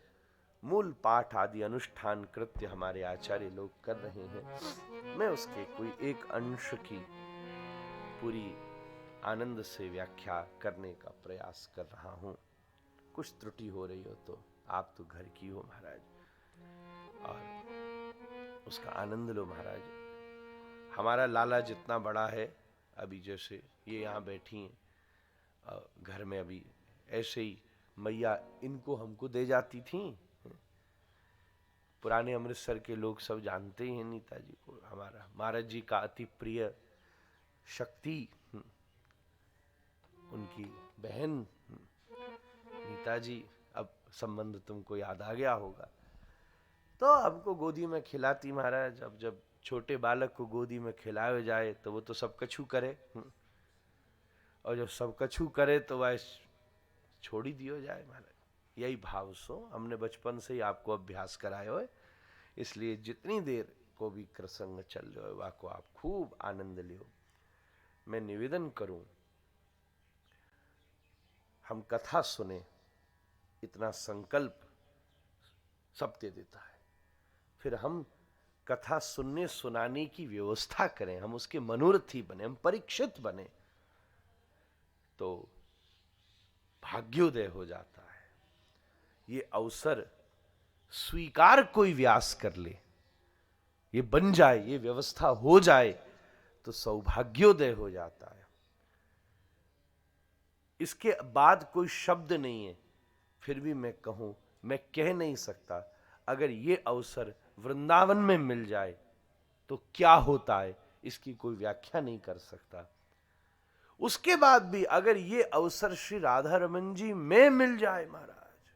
मूल पाठ आदि अनुष्ठान कृत्य हमारे आचार्य लोग कर रहे हैं। मैं उसके कोई एक अंश की पूरी आनंद से व्याख्या करने का प्रयास कर रहा हूं। कुछ त्रुटि हो रही हो तो आप तो घर की हो महाराज, और उसका आनंद लो महाराज। हमारा लाला जितना बड़ा है, अभी जैसे ये यहाँ बैठी हैं घर में, अभी ऐसे ही मैया इनको हमको दे जाती थी। पुराने अमृतसर के लोग सब जानते ही हैं नीता जी को, हमारा महाराज जी का अति प्रिय शक्ति उनकी बहन नीता जी। अब संबंध तुमको याद आ गया होगा। तो हमको गोदी में खिलाती महाराज। अब जब छोटे बालक को गोदी में खिलाया जाए तो वो तो सब कछु करे, और जब सब कछु करे तो वह छोड़ ही दियो जाए महाराज। यही भाव सो हमने बचपन से ही आपको अभ्यास कराए हो। इसलिए जितनी देर को भी कृसंग चल रहे हो, को आप खूब आनंद लियो। मैं निवेदन करूं, हम कथा सुने, इतना संकल्प सब दे देता है। फिर हम कथा सुनने सुनाने की व्यवस्था करें, हम उसके मनोरथी बने, हम परीक्षित बने, तो भाग्योदय हो जाता है। ये अवसर स्वीकार कोई व्यास कर ले, ये बन जाए, ये व्यवस्था हो जाए, तो सौभाग्योदय हो जाता है। इसके बाद कोई शब्द नहीं है। फिर भी मैं कहूं, मैं कह नहीं सकता, अगर ये अवसर वृंदावन में मिल जाए तो क्या होता है, इसकी कोई व्याख्या नहीं कर सकता। उसके बाद भी अगर ये अवसर श्री राधा रमन जी में मिल जाए महाराज,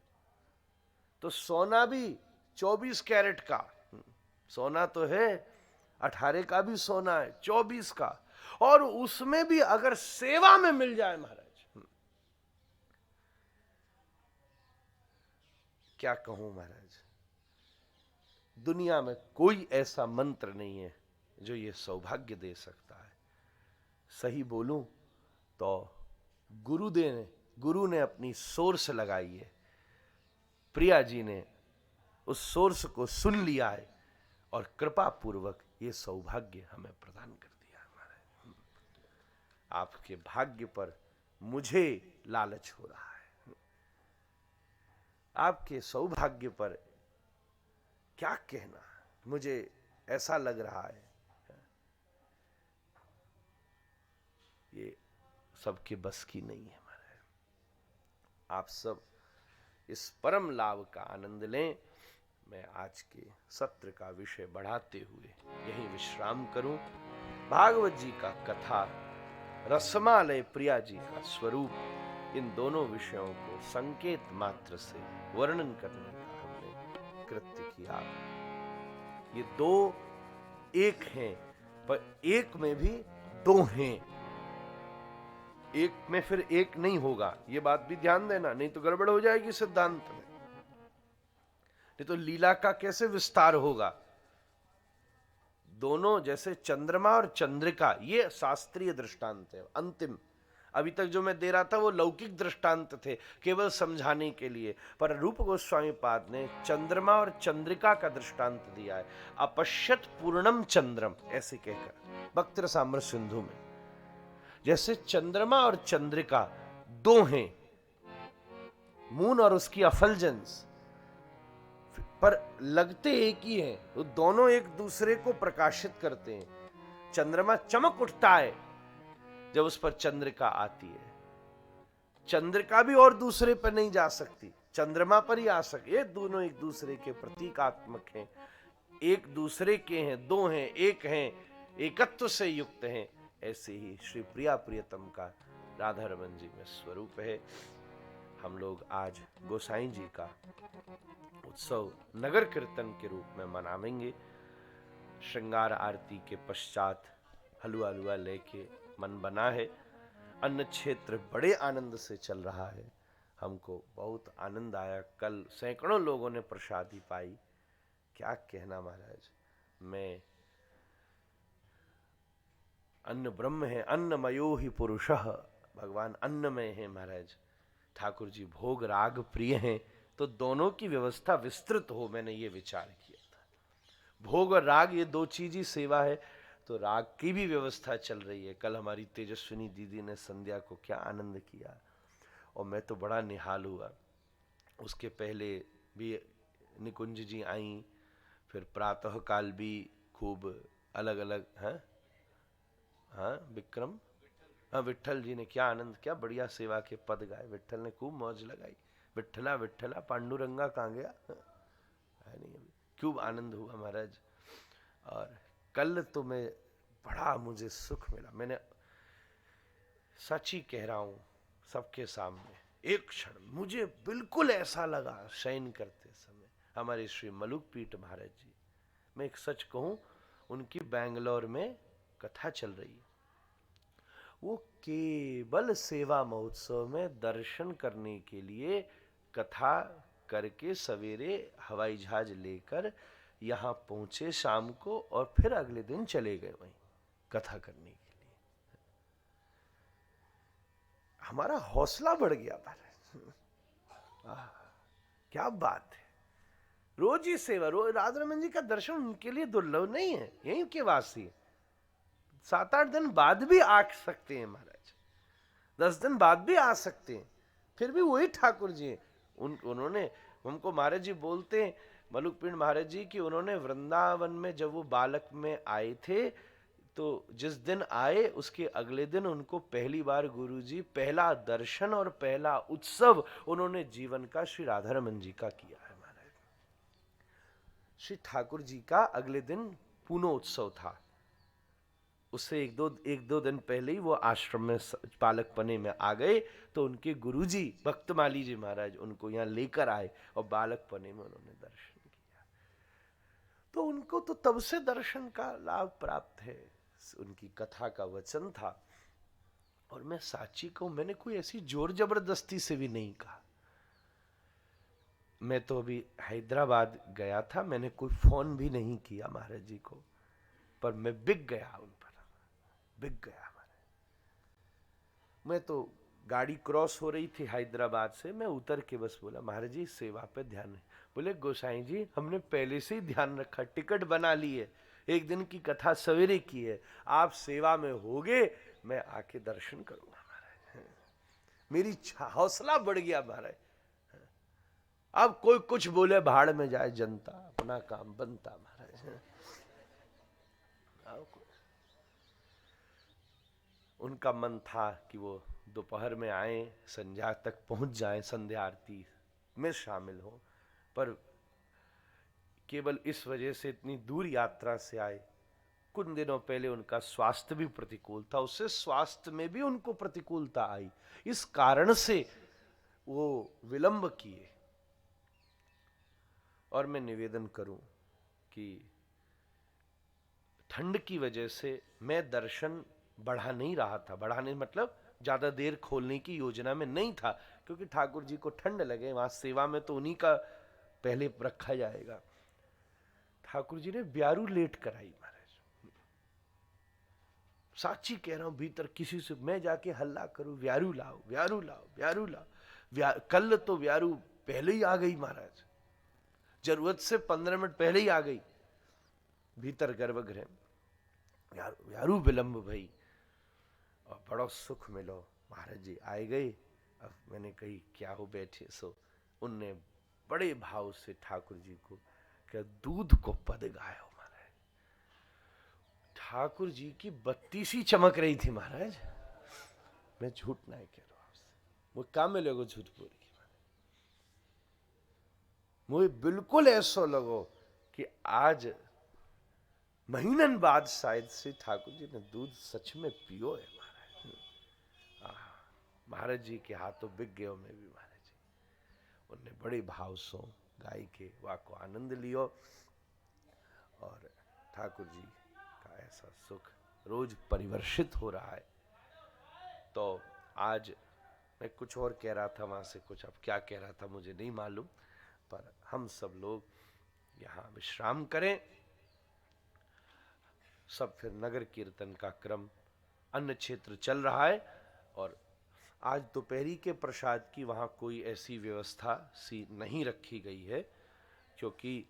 तो सोना भी 24 कैरेट का, सोना तो है 18 का भी सोना है, 24 का, और उसमें भी अगर सेवा में मिल जाए महाराज, क्या कहूं महाराज, दुनिया में कोई ऐसा मंत्र नहीं है जो ये सौभाग्य दे सकता है। सही बोलूं तो गुरु ने अपनी सोर्स लगाई है, प्रिया जी ने उस सोर्स को सुन लिया है और कृपा पूर्वक ये सौभाग्य हमें प्रदान कर दिया हमारे। आपके भाग्य पर मुझे लालच हो रहा है, आपके सौभाग्य पर क्या कहना, मुझे ऐसा लग रहा है ये सबके बस की नहीं है हमारे। आप सब इस परम लाभ का आनंद लें। मैं आज के सत्र का विषय बढ़ाते हुए यहीं विश्राम करूं। भागवत जी का कथा, रसमालय प्रिया जी का स्वरूप, इन दोनों विषयों को संकेत मात्र से वर्णन करने का हमने कृत्य किया। ये दो एक हैं, पर एक में भी दो हैं, एक में फिर एक नहीं होगा, ये बात भी ध्यान देना, नहीं तो गड़बड़ हो जाएगी सिद्धांत में। नहीं तो लीला का कैसे विस्तार होगा। दोनों जैसे चंद्रमा और चंद्रिका, ये शास्त्रीय दृष्टांत है। अंतिम अभी तक जो मैं दे रहा था वो लौकिक दृष्टांत थे, केवल समझाने के लिए, पर रूप गोस्वामी पाद ने चंद्रमा और चंद्रिका का दृष्टांत दिया है। अपश्यत पूर्णम चंद्रम, ऐसे कहकर भक्त रसामृत सिंधु में, जैसे चंद्रमा और चंद्रिका दो हैं, मून और उसकी अफलजेंस, पर लगते एक ही हैं, वो दोनों एक दूसरे को प्रकाशित करते हैं। चंद्रमा चमक उठता है जब उस पर चंद्रिका आती है, चंद्रिका भी और दूसरे पर नहीं जा सकती, चंद्रमा पर ही आ सकती। ये दोनों एक दूसरे के प्रतीकात्मक हैं, एक दूसरे के हैं, दो हैं, एक हैं, एकत्व से युक्त हैं। ऐसे ही श्री प्रिया प्रियतम का राधा रमन जी में स्वरूप है। हम लोग आज गोसाई जी का उत्सव नगर कीर्तन के रूप में मनावेंगे। श्रृंगार आरती के पश्चात हलवा हलवा लेके मन बना है। अन्न क्षेत्र बड़े आनंद से चल रहा है, हमको बहुत आनंद आया। कल सैकड़ों लोगों ने प्रसादी पाई, क्या कहना महाराज। मैं अन्न ब्रह्म है, अन्नमयो ही पुरुषः, भगवान अन्नमय है महाराज। ठाकुर जी भोग राग प्रिय हैं, तो दोनों की व्यवस्था विस्तृत हो, मैंने ये विचार किया था। भोग और राग ये दो चीज ही सेवा है, तो राग की भी व्यवस्था चल रही है। कल हमारी तेजस्विनी दीदी ने संध्या को क्या आनंद किया, और मैं तो बड़ा निहाल हुआ। उसके पहले भी निकुंज जी आई, फिर प्रातः काल भी खूब अलग अलग हैं। हाँ विक्रम, हाँ विट्ठल जी ने क्या आनंद, क्या बढ़िया सेवा के पद गाए। विट्ठल ने खूब मौज लगाई। विट्ठला विट्ठला पांडुरंगा कहाँ गया है नहीं, अभी खूब आनंद हुआ महाराज। और कल तो मैं बड़ा मुझे सुख मिला। मैंने सच ही कह रहा हूं सबके सामने, एक क्षण मुझे बिल्कुल ऐसा लगा शयन करते समय हमारे श्री मलुक पीठ महाराज जी, मैं एक सच कहूं, उनकी बैंगलोर में कथा चल रही है। वो केवल सेवा महोत्सव में दर्शन करने के लिए कथा करके सवेरे हवाई जहाज लेकर यहाँ पहुंचे शाम को, और फिर अगले दिन चले गए वहीं कथा करने के लिए। हमारा हौसला बढ़ गया महाराज। क्या बात है, रोज ही सेवा, रोज राधा रमन जी का दर्शन उनके लिए दुर्लभ नहीं है, यहीं के वासी 7-8 दिन बाद भी आ सकते हैं महाराज, 10 दिन बाद भी आ सकते हैं, फिर भी वही ठाकुर जी हैं। उन्होंने हमको महाराज जी बोलते हैं मलुकपिंड महाराज जी कि उन्होंने वृंदावन में जब वो बालक में आए थे तो जिस दिन आए उसके अगले दिन उनको पहली बार गुरुजी पहला दर्शन और पहला उत्सव उन्होंने जीवन का श्री राधा रमन जी का किया है महाराज। श्री ठाकुर जी का अगले दिन पूनो उत्सव था, उससे एक दो दिन पहले ही वो आश्रम में बालकपने में आ गए, तो उनके गुरुजी भक्तमाली जी महाराज उनको यहाँ लेकर आए और बालकपने में उन्होंने दर्शन किया। तो उनको तो तब से दर्शन का लाभ प्राप्त है, उनकी कथा का वचन था। और मैं साची कहूं, मैंने कोई ऐसी जोर जबरदस्ती से भी नहीं कहा। मैं तो अभी हैदराबाद गया था, मैंने कोई फोन भी नहीं किया महाराज जी को, पर मैं बिक गया उन पर, बिक गया महाराज। मैं तो गाड़ी क्रॉस हो रही थी हैदराबाद से, मैं उतर के बस बोला महाराज जी सेवा पे ध्यान है। बोले गोसाई जी हमने पहले से ही ध्यान रखा, टिकट बना ली है, एक दिन की कथा सवेरे की है, आप सेवा में होगे मैं आके दर्शन करूंगा महाराज। मेरी हौसला बढ़ गया महाराज। अब कोई कुछ बोले भाड़ में जाए जनता, अपना काम बनता महाराज। उनका मन था कि वो दोपहर में आए, संध्या तक पहुंच जाएं, संध्या आरती में शामिल हो, पर केवल इस वजह से इतनी दूर यात्रा से आए। कुछ दिनों पहले उनका स्वास्थ्य भी प्रतिकूल था, उससे स्वास्थ्य में भी उनको प्रतिकूलता आई, इस कारण से वो विलंब किए। और मैं निवेदन करूं कि ठंड की वजह से मैं दर्शन बढ़ा नहीं रहा था, बढ़ाने मतलब ज्यादा देर खोलने की योजना में नहीं था, क्योंकि ठाकुर जी को ठंड लगे, वहां सेवा में तो उन्हीं का पहले रखा जाएगा। ठाकुर जी ने ब्यारू लेट कराई महाराज, साची कह रहा हूं, भीतर किसी से मैं जाके हल्ला करूं ब्यारू लाओ ब्यारू लाओ ब्यारू लाओ, कल तो ब्यारू पहले ही आ गई महाराज, जरूरत से 15 मिनट पहले ही आ गई भीतर गर्भगृह। ब्यारू विलंब भई और बड़ो सुख मिलो, महाराज जी आए गए। अब मैंने कही क्या हो बैठे सो, उनने बड़े भाव से ठाकुर जी को क्या दूध को पद गायो महाराज। ठाकुर जी की बत्ती सी चमक रही थी महाराज, मैं झूठ नहीं कह रहा हूं आपसे, मुझे काम में लोगों झूठ बोल की, मुझे बिल्कुल ऐसा लगो कि आज महीनन बाद शायद से ठाकुर जी ने दूध सच में पियो है महाराज। महाराज जी के हाथों बिक गयो में भी महाराज जी, उनने बड़े भाव से गाय के वाको आनंद लियो, और ठाकुर जी का ऐसा सुख रोज परिवर्षित हो रहा है। तो आज मैं कुछ और कह रहा था, वहां से कुछ अब क्या कह रहा था मुझे नहीं मालूम, पर हम सब लोग यहाँ विश्राम करें। सब फिर नगर कीर्तन का क्रम अन्य क्षेत्र चल रहा है, और आज दोपहरी के प्रसाद की वहाँ कोई ऐसी व्यवस्था सी नहीं रखी गई है, क्योंकि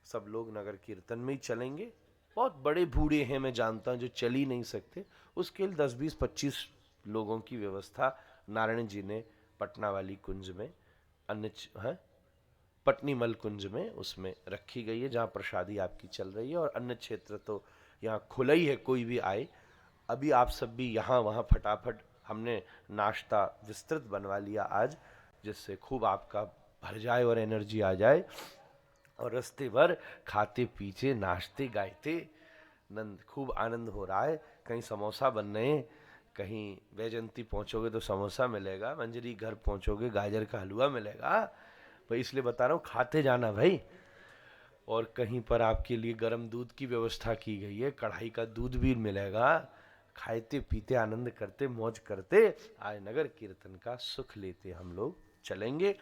सब लोग नगर कीर्तन में ही चलेंगे। बहुत बड़े बूढ़े हैं मैं जानता हूँ जो चल ही नहीं सकते, उसके लिए 10, 20, 25 लोगों की व्यवस्था नारायण जी ने पटना वाली कुंज में अन्य पटनीमल कुंज में उसमें रखी गई है, जहाँ प्रसादी आपकी चल रही है। और अन्य क्षेत्र तो यहाँ खुला ही है, कोई भी आए। अभी आप सब भी यहाँ वहाँ फटाफट, हमने नाश्ता विस्तृत बनवा लिया आज, जिससे खूब आपका भर जाए और एनर्जी आ जाए, और रास्ते भर खाते पीते नाचते गायते नंद खूब आनंद हो रहा है। कहीं समोसा बन रहे हैं, कहीं वैजयंती पहुँचोगे तो समोसा मिलेगा, मंजरी घर पहुँचोगे गाजर का हलवा मिलेगा भाई, इसलिए बता रहा हूँ खाते जाना भाई। और कहीं पर आपके लिए गर्म दूध की व्यवस्था की गई है, कढ़ाई का दूध भी मिलेगा, खाते पीते आनंद करते मौज करते आज नगर कीर्तन का सुख लेते हम लोग चलेंगे।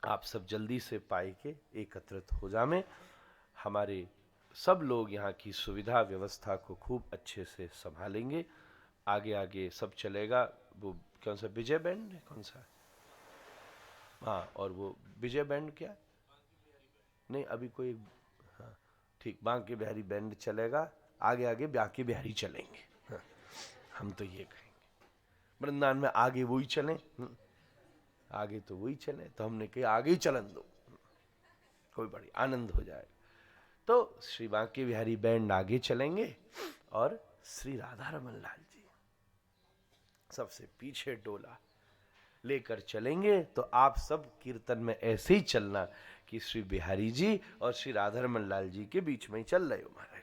आप सब जल्दी से पाए के एकत्रित हो जाएं। हमारे सब लोग यहाँ की सुविधा व्यवस्था को खूब अच्छे से संभालेंगे, आगे आगे सब चलेगा। वो कौन सा विजय बैंड है, कौन सा? हाँ, और वो विजय बैंड क्या नहीं, अभी कोई, हाँ ठीक, बांके बिहारी बैंड चलेगा, आगे आगे बांके बिहारी चलेंगे। हाँ, हम तो ये कहेंगे वृंदावन में आगे वही चले, आगे तो वही चले, तो हमने कहा आगे ही चलन दो, कोई बड़ी आनंद हो जाएगा। तो श्री बांके बिहारी बैंड आगे चलेंगे और श्री राधा रमन लाल जी सबसे पीछे डोला लेकर चलेंगे। तो आप सब कीर्तन में ऐसे ही चलना कि श्री बिहारी जी और श्री राधा रमन लाल जी के बीच में ही चल रहे हो महाराज।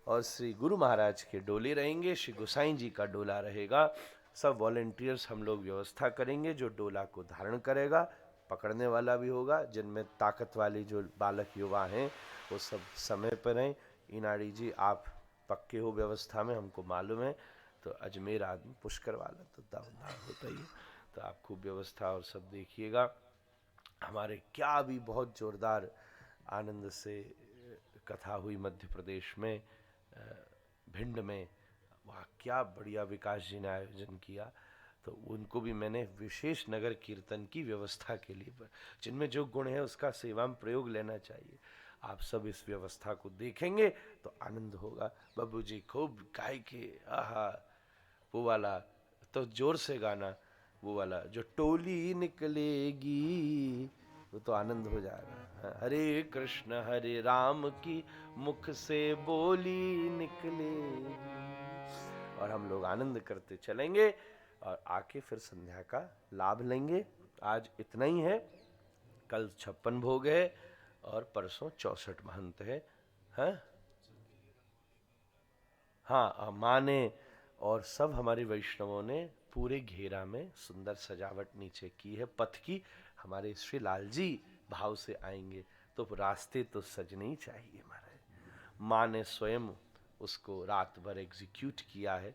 और श्री गुरु महाराज के डोले रहेंगे, श्री गोसाई जी का डोला रहेगा। सब वॉलेंटियर्स हम लोग व्यवस्था करेंगे, जो डोला को धारण करेगा, पकड़ने वाला भी होगा। जिनमें ताकत वाले जो बालक युवा हैं वो सब समय पर हैं। इनाड़ी जी आप पक्के हो व्यवस्था में, हमको मालूम है। तो अजमेर आदमी पुष्कर वाला तो दाव होता ही है, तो आप खूब व्यवस्था और सब देखिएगा। हमारे क्या अभी बहुत जोरदार आनंद से कथा हुई मध्य प्रदेश में, भिंड में, वहाँ क्या बढ़िया विकास जी ने आयोजन किया। तो उनको भी मैंने विशेष नगर कीर्तन की व्यवस्था के लिए, जिनमें जो गुण है उसका सेवा में प्रयोग लेना चाहिए। आप सब इस व्यवस्था को देखेंगे तो आनंद होगा। बाबू जी खूब गाय के, आहा वो वाला तो जोर से गाना, वो वाला जो टोली निकलेगी, वो तो आनंद हो जाएगा। हरे कृष्ण हरे राम की मुख से बोली निकलेगी, और हम लोग आनंद करते चलेंगे और आके फिर संध्या का लाभ लेंगे। आज इतना ही है, कल 56 भोग है और परसों 64 महंत है। हाँ, माँ ने और सब हमारे वैष्णवों ने पूरे घेरा में सुंदर सजावट नीचे की है पथ की। हमारे श्री लाल जी भाव से आएंगे तो रास्ते तो सजने ही चाहिए महाराज। माँ ने स्वयं उसको रात भर एग्जीक्यूट किया है,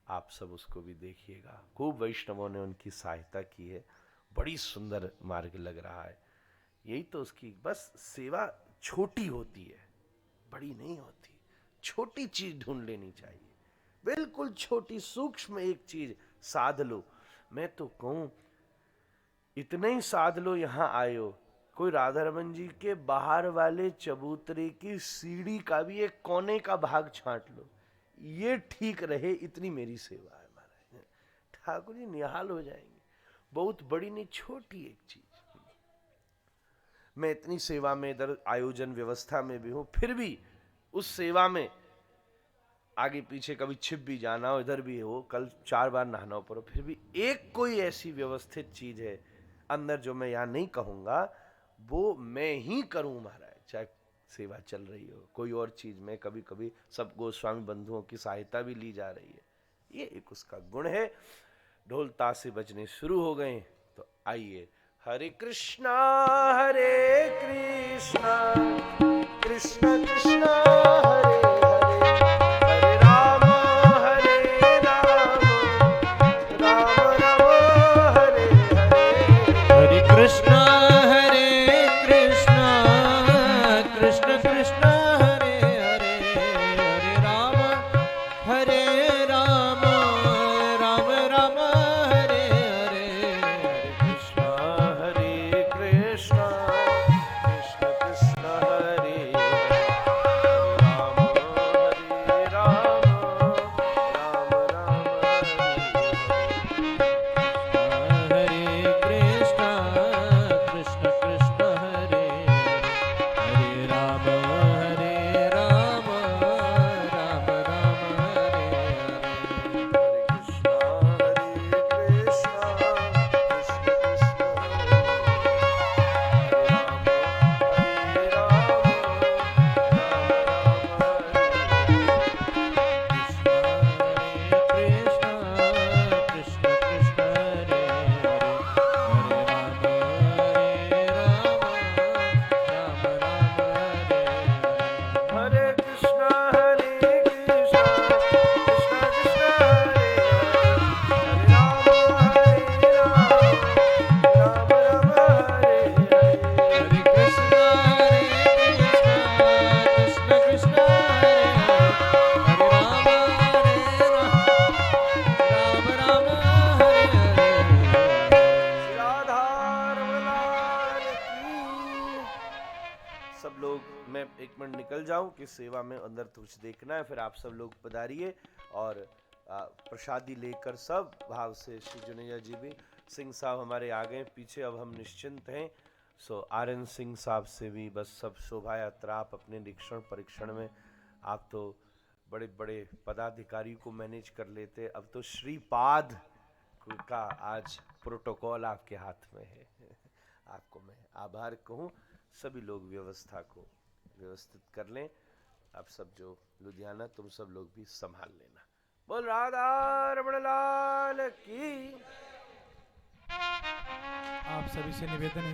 आप सब उसको भी देखिएगा। खूब वैष्णवों ने उनकी सहायता की है, बड़ी सुंदर मार्ग लग रहा है। यही तो उसकी बस सेवा छोटी होती है, बड़ी नहीं होती। छोटी चीज ढूंढ लेनी चाहिए, बिल्कुल छोटी सूक्ष्म एक चीज साध लो। मैं तो कहूं इतने ही साध लो, यहां आए हो, कोई राधा रमन जी के बाहर वाले चबूतरे की सीढ़ी का भी एक कोने का भाग छांट लो, ये ठीक रहे, इतनी मेरी सेवा है महाराज। ठाकुर जी निहाल हो जाएंगे। बहुत बड़ी नहीं, छोटी एक चीज। मैं इतनी सेवा में, इधर आयोजन व्यवस्था में भी हूं, फिर भी उस सेवा में आगे पीछे कभी छिप भी जाना हो, इधर भी हो, कल 4 बार नहाना पड़ो, फिर भी एक कोई ऐसी व्यवस्थित चीज है अंदर जो मैं यहां नहीं कहूंगा, वो मैं ही करूं महाराज। चाहे सेवा चल रही हो, कोई और चीज में कभी कभी सब गोस्वामी बंधुओं की सहायता भी ली जा रही है, ये एक उसका गुण है। ढोल ताशे बजने शुरू हो गए, तो आइए। हरे कृष्णा कृष्ण कृष्णा हरे हरे, हरे राम राम राम हरे हरे। हरे कृष्णा कृष्ण कृष्ण हरे हरे, हरे राम राम राम हरे हरे। हरे कृष्ण कृष्ण कृष्ण कृष्ण हरे हरे, की सेवा में अंदर कुछ देखना है, फिर आप सब लोग पधारिए और प्रसादी लेकर सब भाव से। श्री जुनेजा जी भी, सिंह साहब हमारे आ गए पीछे, अब हम निश्चिंत हैं। सो आर.एन. सिंह साहब से भी बस सब शोभा यात्रा आप अपने निरीक्षण परीक्षण में, आप तो बड़े बड़े पदाधिकारी को मैनेज कर लेते, अब तो श्रीपाद का आज प्रोटोकॉल आपके हाथ में है। आपको मैं आभार कहूँ, सभी लोग व्यवस्था को व्यवस्थित कर लें। आप सब जो लुधियाना, तुम सब लोग भी संभाल लेना। बोल राधा रमण लाल की। आप सभी से निवेदन है